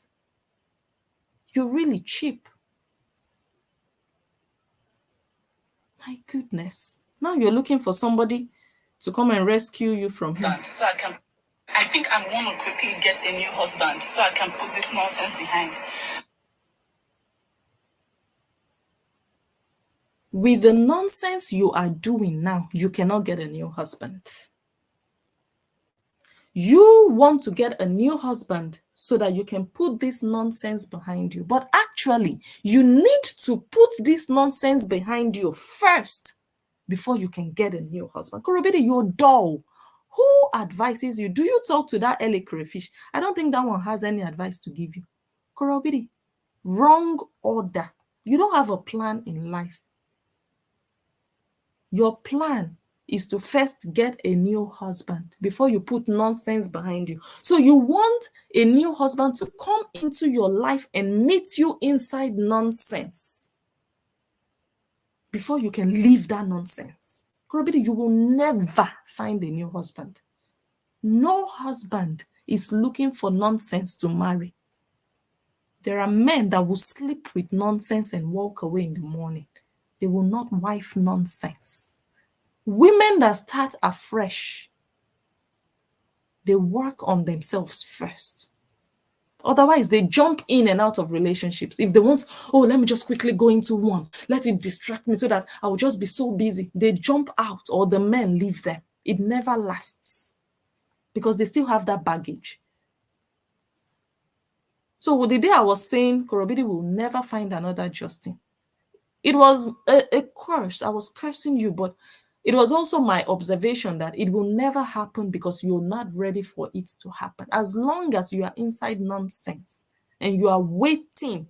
You're really cheap. My goodness. Now you're looking for somebody to come and rescue you from him. So I think I'm going to quickly get a new husband so I can put this nonsense behind. With the nonsense you are doing now, you cannot get a new husband. You want to get a new husband so that you can put this nonsense behind you. But actually, you need to put this nonsense behind you first before you can get a new husband. Korra Obidi, you're dull. Who advises you? Do you talk to that early crayfish? I don't think that one has any advice to give you. Korra Obidi, wrong order. You don't have a plan in life. Your plan is to first get a new husband before you put nonsense behind you. So you want a new husband to come into your life and meet you inside nonsense before you can leave that nonsense. Korra Obidi, you will never find a new husband. No husband is looking for nonsense to marry. There are men that will sleep with nonsense and walk away in the morning. They will not wife nonsense. Women that start afresh, they work on themselves first. Otherwise, they jump in and out of relationships. If they want, oh, let me just quickly go into one. Let it distract me so that I will just be so busy. They jump out or the men leave them. It never lasts because they still have that baggage. So the day I was saying Korra Obidi will never find another Justin, it was a curse. I was cursing you, but it was also my observation that it will never happen because you're not ready for it to happen. As long as you are inside nonsense and you are waiting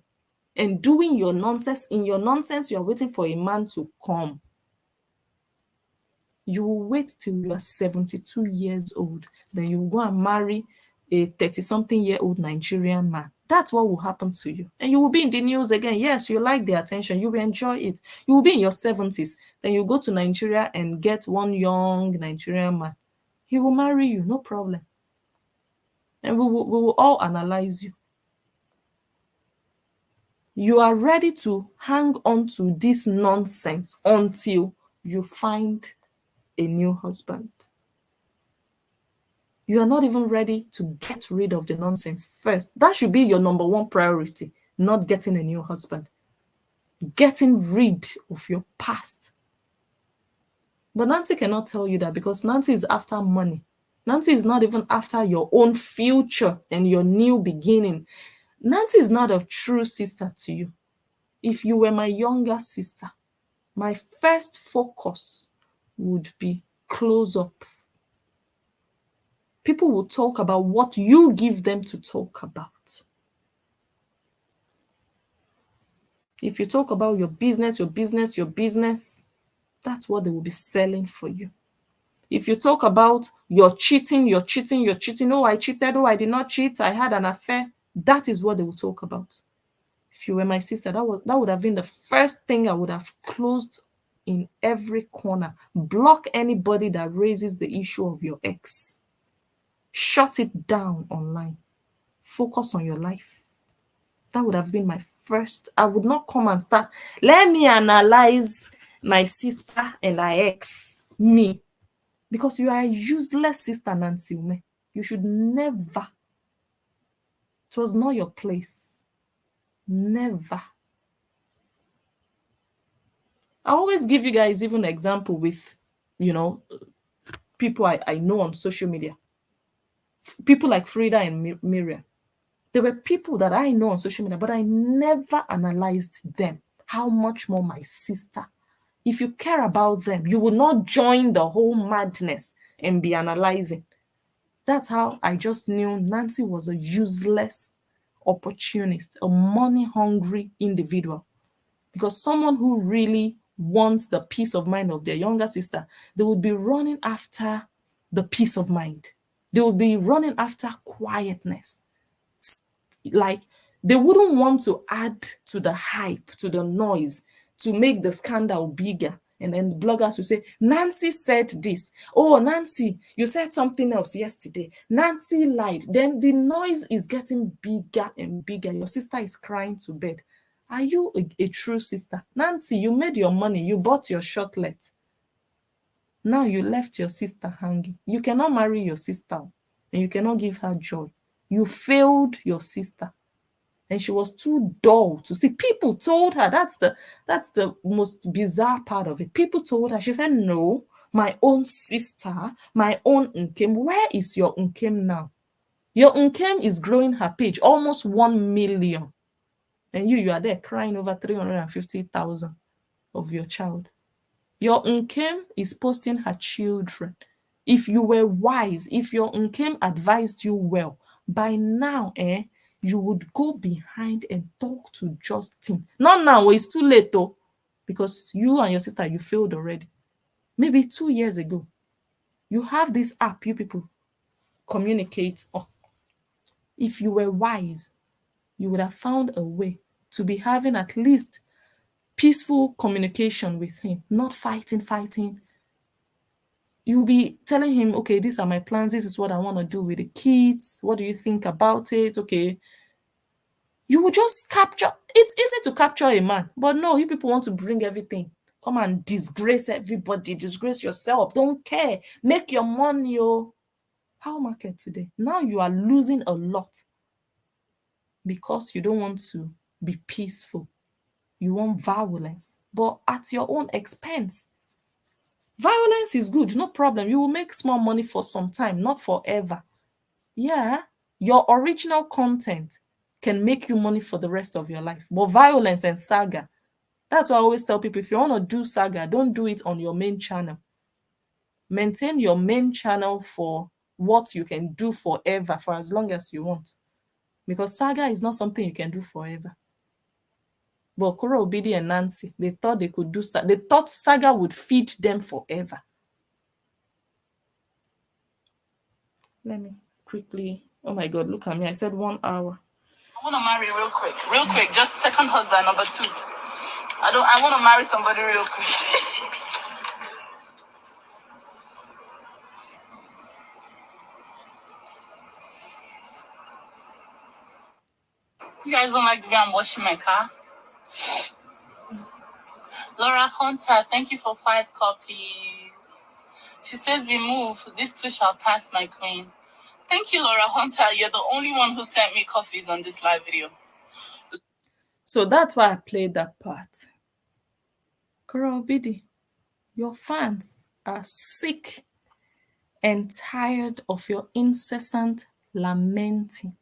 and doing your nonsense, in your nonsense, you are waiting for a man to come. You will wait till you are 72 years old. Then you will go and marry a 30-something-year-old Nigerian man. That's what will happen to you. And you will be in the news again. Yes, you like the attention. You will enjoy it. You will be in your 70s. Then you go to Nigeria and get one young Nigerian man. He will marry you, no problem. And we will all analyze you. You are ready to hang on to this nonsense until you find a new husband. You are not even ready to get rid of the nonsense first. That should be your number one priority, not getting a new husband. Getting rid of your past. But Nancy cannot tell you that because Nancy is after money. Nancy is not even after your own future and your new beginning. Nancy is not a true sister to you. If you were my younger sister, my first focus would be close up. People will talk about what you give them to talk about. If you talk about your business, that's what they will be selling for you. If you talk about you're cheating, oh, I cheated, oh, I did not cheat, I had an affair, that is what they will talk about. If you were my sister, that would have been the first thing I would have closed in every corner. Block anybody that raises the issue of your ex. Shut it down online. Focus on your life. That would have been my first. I would not come and start, let me analyze my sister and her ex. Me. Because you are a useless sister, Nancy Ume. You should never. It was not your place. Never. I always give you guys even example with, people I know on social media. People like Frida and Miriam. There were people that I know on social media, but I never analyzed them. How much more my sister? If you care about them, you will not join the whole madness and be analyzing. That's how I just knew Nancy was a useless opportunist, a money-hungry individual. Because someone who really wants the peace of mind of their younger sister, they would be running after the peace of mind. They would be running after quietness. Like They wouldn't want to add to the hype, to the noise, to make the scandal bigger. And then the bloggers will say, Nancy said this. Oh, Nancy, you said something else yesterday. Nancy lied. Then the noise is getting bigger and bigger. Your sister is crying to bed. Are you a true sister? Nancy, you made your money. You bought your shortlet. Now you left your sister hanging. You cannot marry your sister and you cannot give her joy. You failed your sister. And she was too dull to see. People told her, that's the most bizarre part of it. People told her, she said, no, my own sister, my own Nkem. Where is your Nkem now? Your Nkem is growing her page, almost 1 million. And you are there crying over 350,000 of your child. Your Nkem is posting her children. If you were wise, if your Nkem advised you well, by now, you would go behind and talk to Justin. Not now, it's too late though, because you and your sister, you failed already. Maybe 2 years ago. You have this app, you people communicate on. If you were wise, you would have found a way to be having at least peaceful communication with him, not fighting. You'll be telling him, okay, these are my plans. This is what I want to do with the kids. What do you think about it? Okay. You will just capture. It's easy to capture a man, but no, you people want to bring everything. Come and disgrace everybody, disgrace yourself. Don't care. Make your money, oh. How market today? Now you are losing a lot because you don't want to be peaceful. You want violence, but at your own expense. Violence is good, no problem. You will make small money for some time, not forever. Yeah, your original content can make you money for the rest of your life. But violence and saga, that's why I always tell people, if you want to do saga, don't do it on your main channel. Maintain your main channel for what you can do forever, for as long as you want. Because saga is not something you can do forever. But Korra Obidi and Nancy, they thought they could do saga. They thought saga would feed them forever. Let me quickly. Oh my God, look at me. I said 1 hour. I want to marry real quick. Just second husband, number 2. I want to marry somebody real quick. You guys don't like the way I'm washing my car? Laura Hunter, thank you for 5 copies. She says, we move. This too shall pass, my queen. Thank you, Laura Hunter. You're the only one who sent me coffees on this live video. So that's why I played that part. Korra Obidi, your fans are sick and tired of your incessant lamenting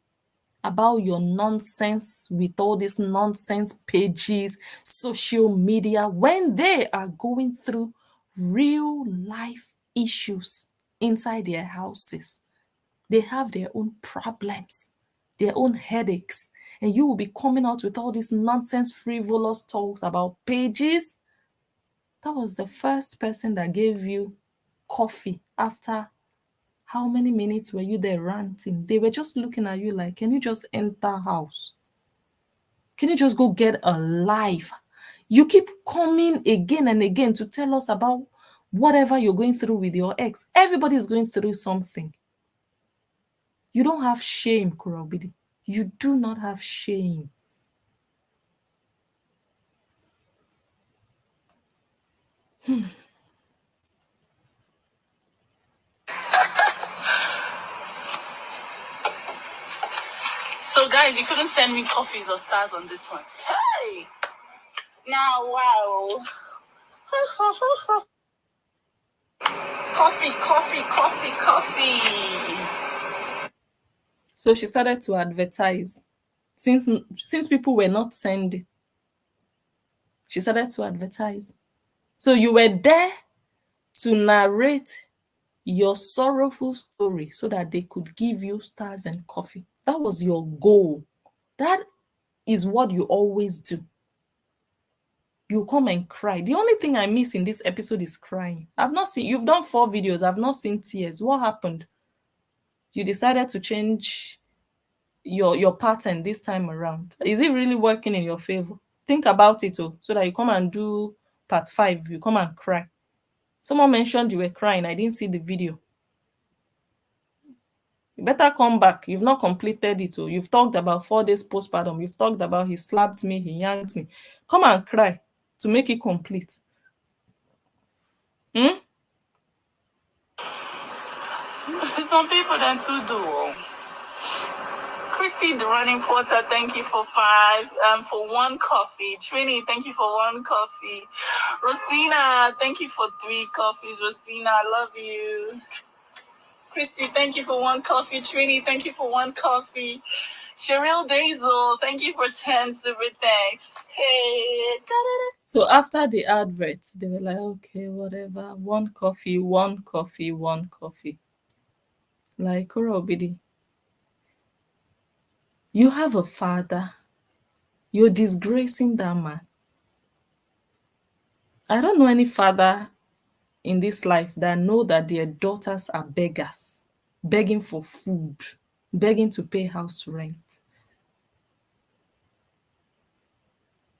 about your nonsense with all these nonsense pages, social media, when they are going through real life issues inside their houses. They have their own problems, their own headaches, and you will be coming out with all these nonsense, frivolous talks about pages. That was the first person that gave you coffee after how many minutes were you there ranting? They were just looking at you like, can you just enter house? Can you just go get a life? You keep coming again and again to tell us about whatever you're going through with your ex. Everybody is going through something. You don't have shame, Korra Obidi. You do not have shame. So, guys, you couldn't send me coffees or stars on this one. Hey! Now, wow. Coffee. So she started to advertise. Since people were not sending, she started to advertise. So you were there to narrate your sorrowful story so that they could give you stars and coffee. That was your goal. That is what you always do. You come and cry. The only thing I miss in this episode is crying. I've not seen, you've done 4 videos. I've not seen tears. What happened? You decided to change your pattern this time around? Is it really working in your favor? Think about it, so that you come and do part 5, you come and cry. Someone mentioned you were crying. I didn't see the video. You better come back. You've not completed it. You've talked about 4 days postpartum. You've talked about he slapped me, he yanked me. Come and cry to make it complete. Some people then too do. Christy, the running porter, thank you for 5. For 1 coffee. Trini, thank you for 1 coffee. Rosina, thank you for 3 coffees. Rosina, I love you. Christy, thank you for 1 coffee. Trini, thank you for 1 coffee. Cheryl Dazel, thank you for 10 super thanks. Hey, So after the advert, they were like, okay, whatever. 1 coffee, 1 coffee, 1 coffee. Like, Korra Obidi, you have a father. You're disgracing that man. I don't know any father in this life that know that their daughters are beggars, begging for food, begging to pay house rent.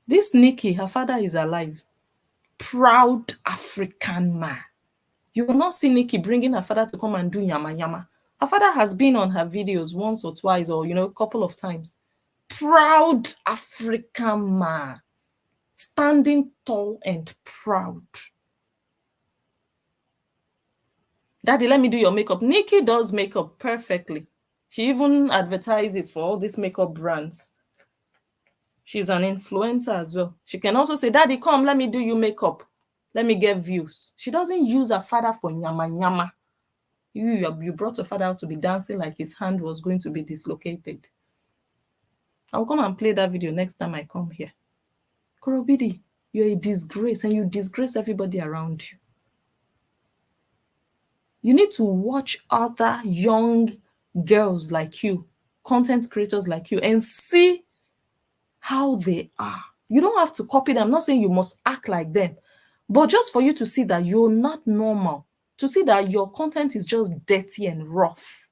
This Nikki, her father is alive. Proud African man. You will not see Nikki bringing her father to come and do yama yama. Her father has been on her videos once or twice, or a couple of times. Proud African man, standing tall and proud. Daddy, let me do your makeup. Nikki does makeup perfectly. She even advertises for all these makeup brands. She's an influencer as well. She can also say, Daddy, come, let me do you makeup. Let me get views. She doesn't use her father for nyama nyama. You brought your father out to be dancing like his hand was going to be dislocated. I'll come and play that video next time I come here. Korra Obidi, you're a disgrace, and you disgrace everybody around you. You need to watch other young girls like you, content creators like you, and see how they are. You don't have to copy them. I'm not saying you must act like them, but just for you to see that you're not normal, to see that your content is just dirty and rough.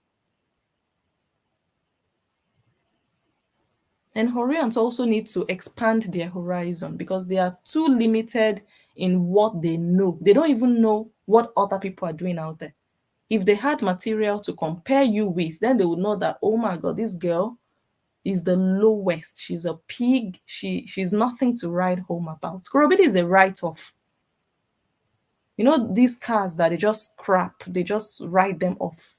And Horians also need to expand their horizon, because they are too limited in what they know. They don't even know what other people are doing out there. If they had material to compare you with, then they would know that, oh my God, this girl is the lowest. She's a pig. She's nothing to write home about. Korra Obidi is a write-off. These cars that they just scrap, they just write them off.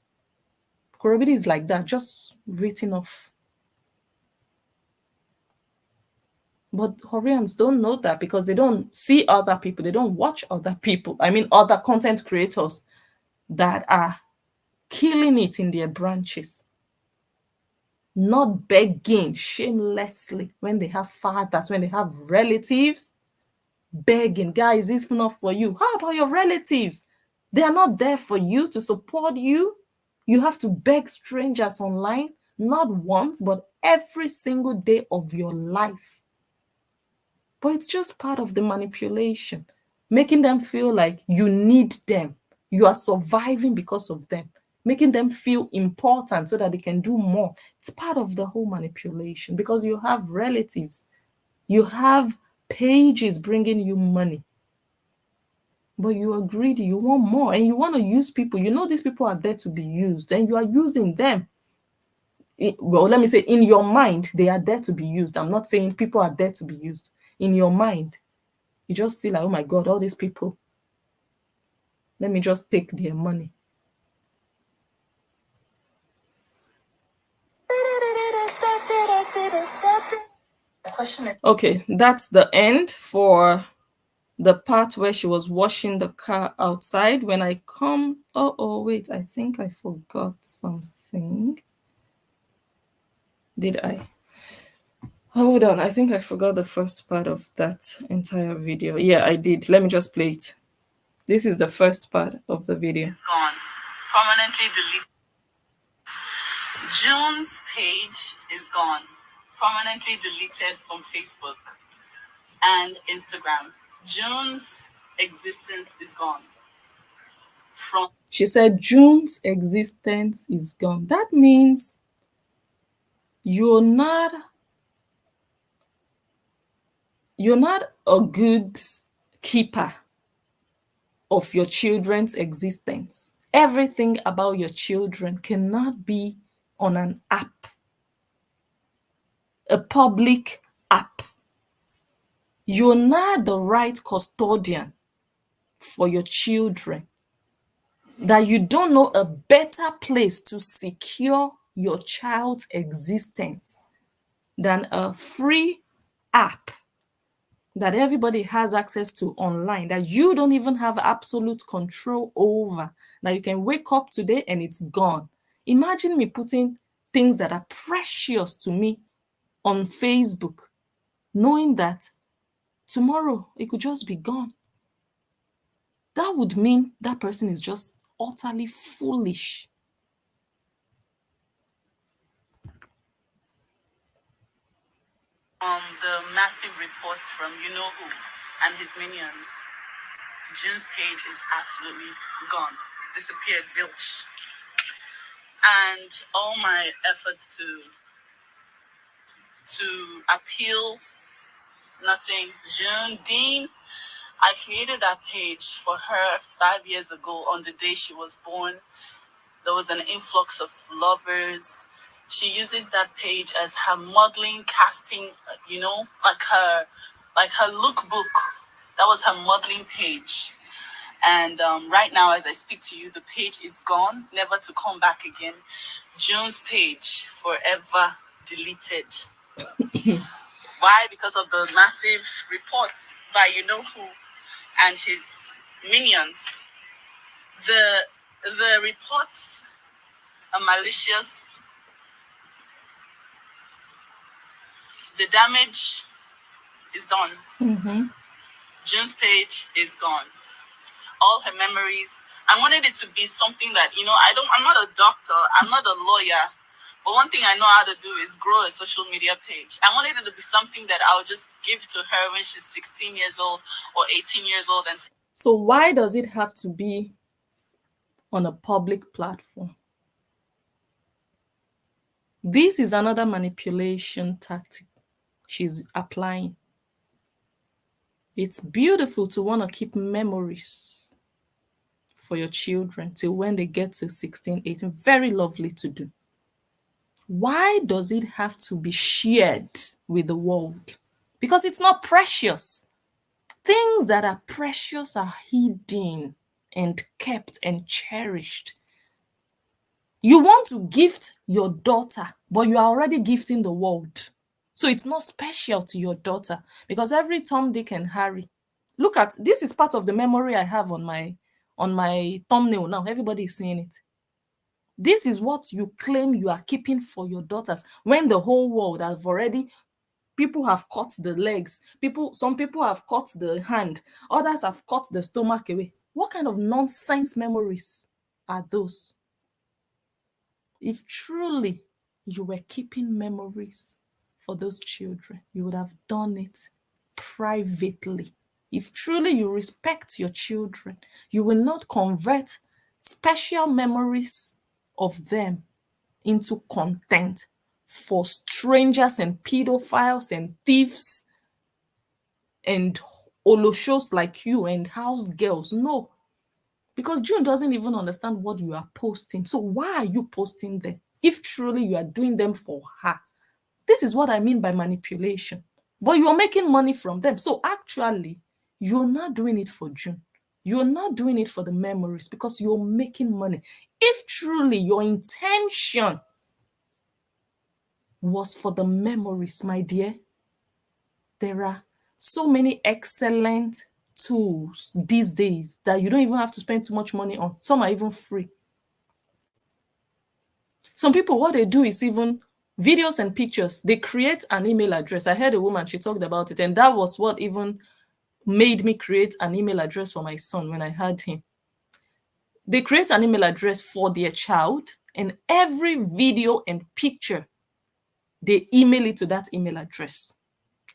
Korra Obidi is like that, just written off. But Horians don't know that, because they don't see other people. They don't watch other people. I mean, other content creators that are killing it in their branches. Not begging shamelessly when they have fathers, when they have relatives. Begging, guys, this is not for you. How about your relatives? They are not there for you, to support you. You have to beg strangers online, not once, but every single day of your life. But it's just part of the manipulation, making them feel like you need them. You are surviving because of them, making them feel important so that they can do more. It's part of the whole manipulation, because you have relatives, you have pages bringing you money, but you are greedy, you want more, and you want to use people. These people are there to be used, and you are using them. Well, let me say, in your mind, they are there to be used. I'm not saying people are there to be used. In your mind, you just see like, oh my God, all these people, let me just take their money. Okay, that's the end for the part where she was washing the car outside. When I come, oh wait, I think I forgot something. Did I? Hold on, I think I forgot the first part of that entire video. Yeah, I did. Let me just play it. This is the first part of the video. It's gone. Permanently deleted. June's page is gone. Permanently deleted from Facebook and Instagram. June's existence is gone. She said June's existence is gone. That means you're not you're not a good keeper of your children's existence. Everything about your children cannot be on an app, a public app. You're not the right custodian for your children, that you don't know a better place to secure your child's existence than a free app that everybody has access to online, that you don't even have absolute control over, that you can wake up today and it's gone. Imagine me putting things that are precious to me on Facebook, knowing that tomorrow it could just be gone. That would mean that person is just utterly foolish. The massive reports from you know who and his minions. June's page is absolutely gone, disappeared, zilch. And all my efforts to appeal, nothing. June Dean, I created that page for her 5 years ago on the day she was born. There was an influx of lovers. She uses that page as her modeling, casting, like her lookbook. That was her modeling page. And right now, as I speak to you, the page is gone, never to come back again. June's page, forever deleted. Why? Because of the massive reports by you know who and his minions. The reports are malicious. The damage is done. Mm-hmm. June's page is gone. All her memories. I wanted it to be something that, I'm not a doctor, I'm not a lawyer, but one thing I know how to do is grow a social media page. I wanted it to be something that I'll just give to her when she's 16 years old or 18 years old. And So why does it have to be on a public platform? This is another manipulation tactic she's applying. It's beautiful to want to keep memories for your children till when they get to 16, 18. Very lovely to do. Why does it have to be shared with the world? Because it's not precious. Things that are precious are hidden and kept and cherished. You want to gift your daughter, but you are already gifting the world. So it's not special to your daughter, because every Tom, Dick, and Harry. Look at this, is part of the memory I have on my thumbnail now. Everybody is seeing it. This is what you claim you are keeping for your daughters when the whole world have already, people have cut the legs, some people have cut the hand, others have cut the stomach away. What kind of nonsense memories are those? If truly you were keeping memories for those children, you would have done it privately. If truly you respect your children, you will not convert special memories of them into content for strangers and pedophiles and thieves and oloshos like you and house girls. No, because June doesn't even understand what you are posting. So why are you posting them if truly you are doing them for her? This is what I mean by manipulation. But you're making money from them. So actually, you're not doing it for June. You're not doing it for the memories, because you're making money. If truly your intention was for the memories, my dear, there are so many excellent tools these days that you don't even have to spend too much money on. Some are even free. Some people, what they do is even videos and pictures. They create an email address. I heard a woman, she talked about it, and that was what even made me create an email address for my son when I had him. They create an email address for their child, and every video and picture, they email it to that email address.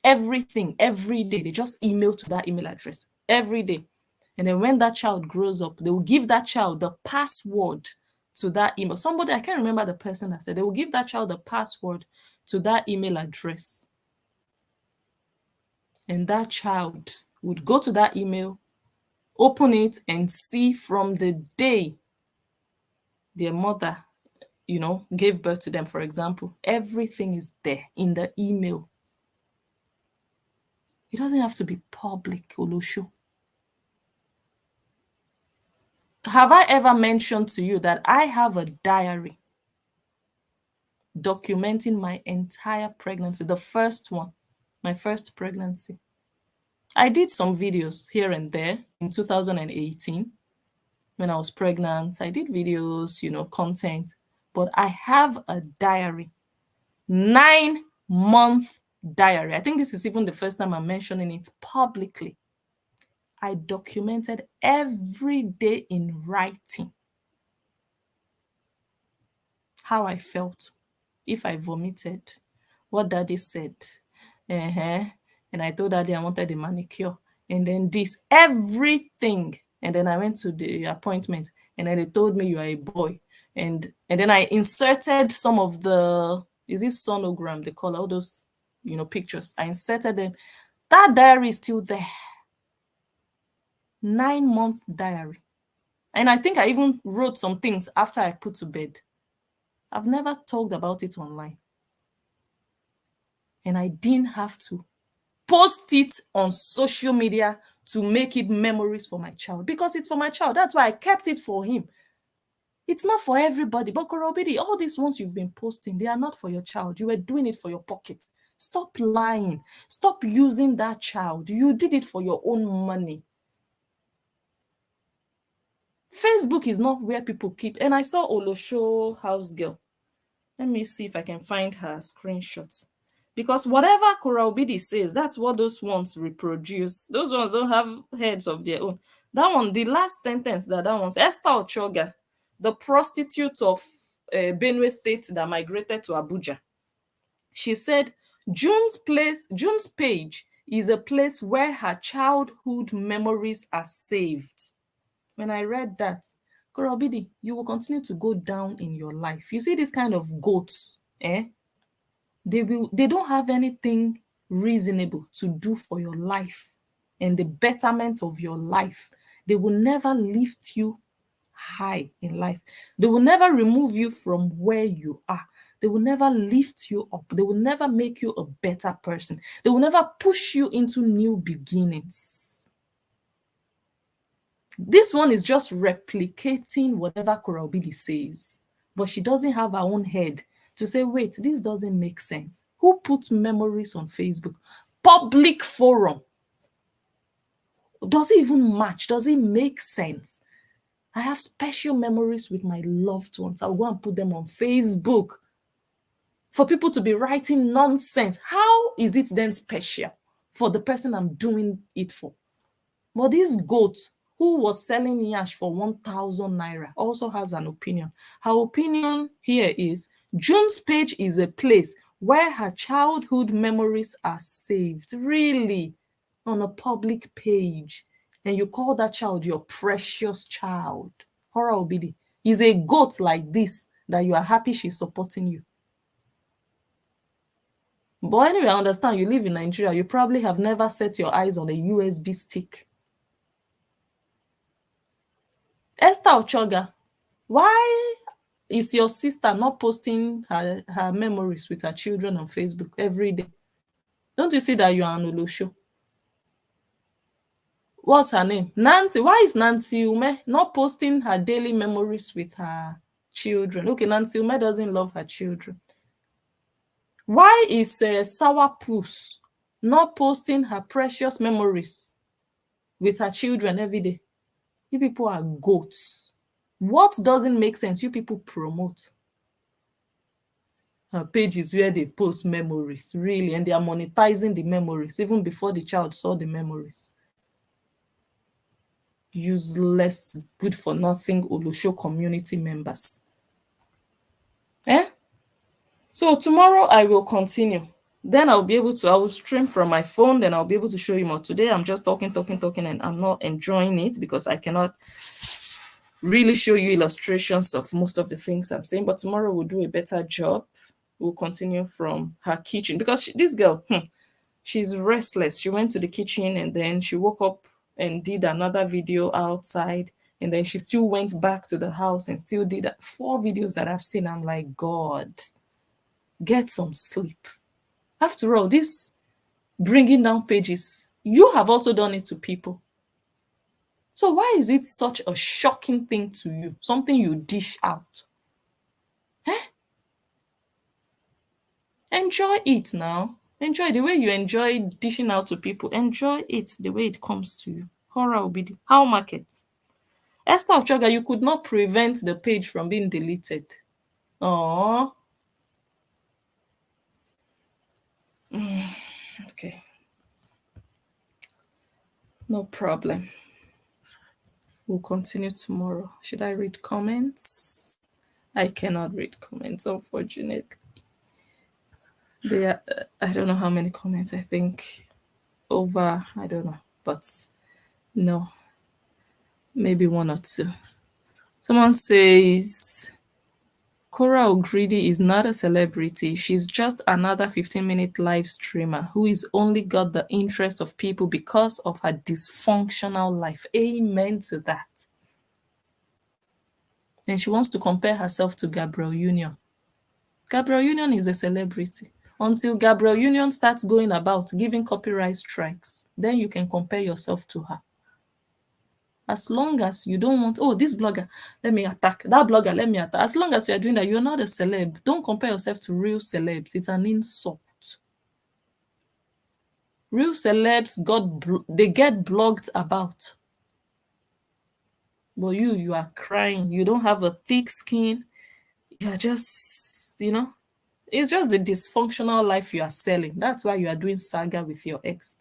Everything, every day, they just email to that email address every day. And then when that child grows up, they will give that child the password to that email. Somebody, I can't remember the person that said they will give that child the password to that email address. And that child would go to that email, open it, and see from the day their mother, gave birth to them, for example, everything is there in the email. It doesn't have to be public, Olusho. Have I ever mentioned to you that I have a diary documenting my entire pregnancy, the first one, my first pregnancy? I did some videos here and there in 2018 when I was pregnant. I did videos, content, but I have a diary, 9-month diary. I think this is even the first time I'm mentioning it publicly. I documented every day in writing how I felt, if I vomited, what daddy said. And I told daddy I wanted a manicure. And then this, everything. And then I went to the appointment and then they told me you are a boy. And then I inserted some of the, is this sonogram, they call all those, pictures. I inserted them. That diary is still there. 9-month diary. And I think I even wrote some things after I put to bed. I've never talked about it online. And I didn't have to post it on social media to make it memories for my child, because it's for my child. That's why I kept it for him. It's not for everybody. But Korra Obidi, all these ones you've been posting, they are not for your child. You were doing it for your pocket. Stop lying. Stop using that child. You did it for your own money. Facebook is not where people keep. And I saw Olosho house girl. Let me see if I can find her screenshots. Because whatever Korra Obidi says, that's what those ones reproduce. Those ones don't have heads of their own. That one, the last sentence that one's Esther Ochoga, the prostitute of Benue State that migrated to Abuja. She said, June's page is a place where her childhood memories are saved. When I read that, Korra Obidi, you will continue to go down in your life. You see this kind of goats, they don't have anything reasonable to do for your life and the betterment of your life. They will never lift you high in life. They will never remove you from where you are. They will never lift you up. They will never make you a better person. They will never push you into new beginnings. This one is just replicating whatever Korra Obidi says, but she doesn't have her own head to say, wait, this doesn't make sense. Who put memories on Facebook? Public forum. Does it even match? Does it make sense? I have special memories with my loved ones. I'll go and put them on Facebook for people to be writing nonsense. How is it then special for the person I'm doing it for? But this goat who was selling yash for 1,000 naira also has an opinion. Her opinion here is June's page is a place where her childhood memories are saved. Really? On a public page. And you call that child your precious child. Korra Obidi is a goat like this that you are happy she's supporting you. But anyway, I understand you live in Nigeria. You probably have never set your eyes on a USB stick. Esther Ochoga, why is your sister not posting her memories with her children on Facebook every day? Don't you see that you are an Olosho? What's her name? Nancy. Why is Nancy Ume not posting her daily memories with her children? Okay, Nancy Ume doesn't love her children. Why is Sourpuss not posting her precious memories with her children every day? You people are goats. What doesn't make sense, you people promote. Her page is where they post memories, really, and they are monetizing the memories even before the child saw the memories. Useless, good for nothing Olosho community members. So tomorrow I will continue. Then I will stream from my phone, then I'll be able to show you more. Today I'm just talking, and I'm not enjoying it because I cannot really show you illustrations of most of the things I'm saying. But tomorrow we'll do a better job. We'll continue from her kitchen because this girl, she's restless. She went to the kitchen and then she woke up and did another video outside. And then she still went back to the house and still did 4 videos that I've seen. I'm like, God, get some sleep. After all, this bringing down pages, you have also done it to people. So why is it such a shocking thing to you? Something you dish out. Enjoy it now. Enjoy the way you enjoy dishing out to people. Enjoy it the way it comes to you. Korra Obidi. How market? Esther Ochoga, you could not prevent the page from being deleted. Oh. Okay. No problem. We'll continue tomorrow. Should I read comments? I cannot read comments, unfortunately. There, I don't know how many comments. I think over, I don't know, but no, maybe 1 or 2. Someone says Korra Obidi is not a celebrity. She's just another 15-minute live streamer who is only got the interest of people because of her dysfunctional life. Amen to that. And she wants to compare herself to Gabriel Union. Gabriel Union is a celebrity. Until Gabriel Union starts going about giving copyright strikes, then you can compare yourself to her. As long as you don't want, oh, this blogger, let me attack. That blogger, let me attack. As long as you're doing that, you're not a celeb. Don't compare yourself to real celebs. It's an insult. Real celebs they get blogged about. But you are crying. You don't have a thick skin. You're just, it's just the dysfunctional life you are selling. That's why you are doing saga with your ex.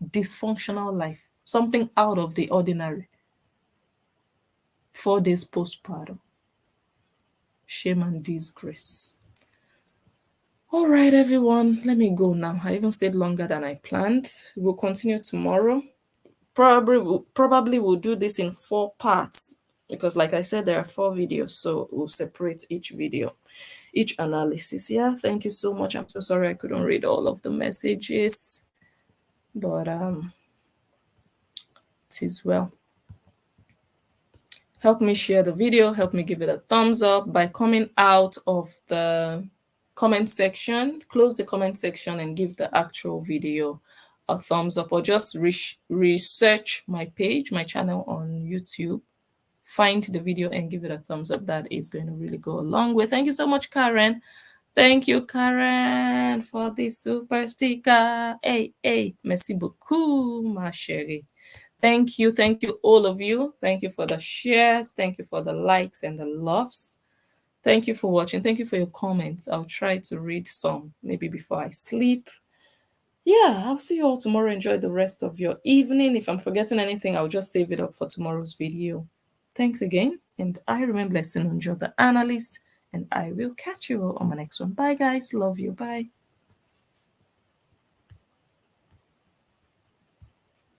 Dysfunctional life. Something out of the ordinary. 4 days postpartum. Shame and disgrace. All right, everyone. Let me go now. I even stayed longer than I planned. We'll continue tomorrow. Probably we'll do this in 4 parts because, like I said, there are 4 videos. So we'll separate each video, each analysis. Yeah, thank you so much. I'm so sorry I couldn't read all of the messages, but it is well. Help me share the video. Help me give it a thumbs up by coming out of the comment section. Close the comment section and give the actual video a thumbs up, or just research my page, my channel on YouTube. Find the video and give it a thumbs up. That is going to really go a long way. Thank you so much, Karen. Thank you, Karen, for the super sticker. Hey, merci beaucoup, ma chérie. Thank you, all of you. Thank you for the shares. Thank you for the likes and the loves. Thank you for watching. Thank you for your comments. I'll try to read some maybe before I sleep. Yeah, I'll see you all tomorrow. Enjoy the rest of your evening. If I'm forgetting anything, I'll just save it up for tomorrow's video. Thanks again. And I remain blessed and enjoy the analyst. And I will catch you all on my next one. Bye, guys. Love you. Bye.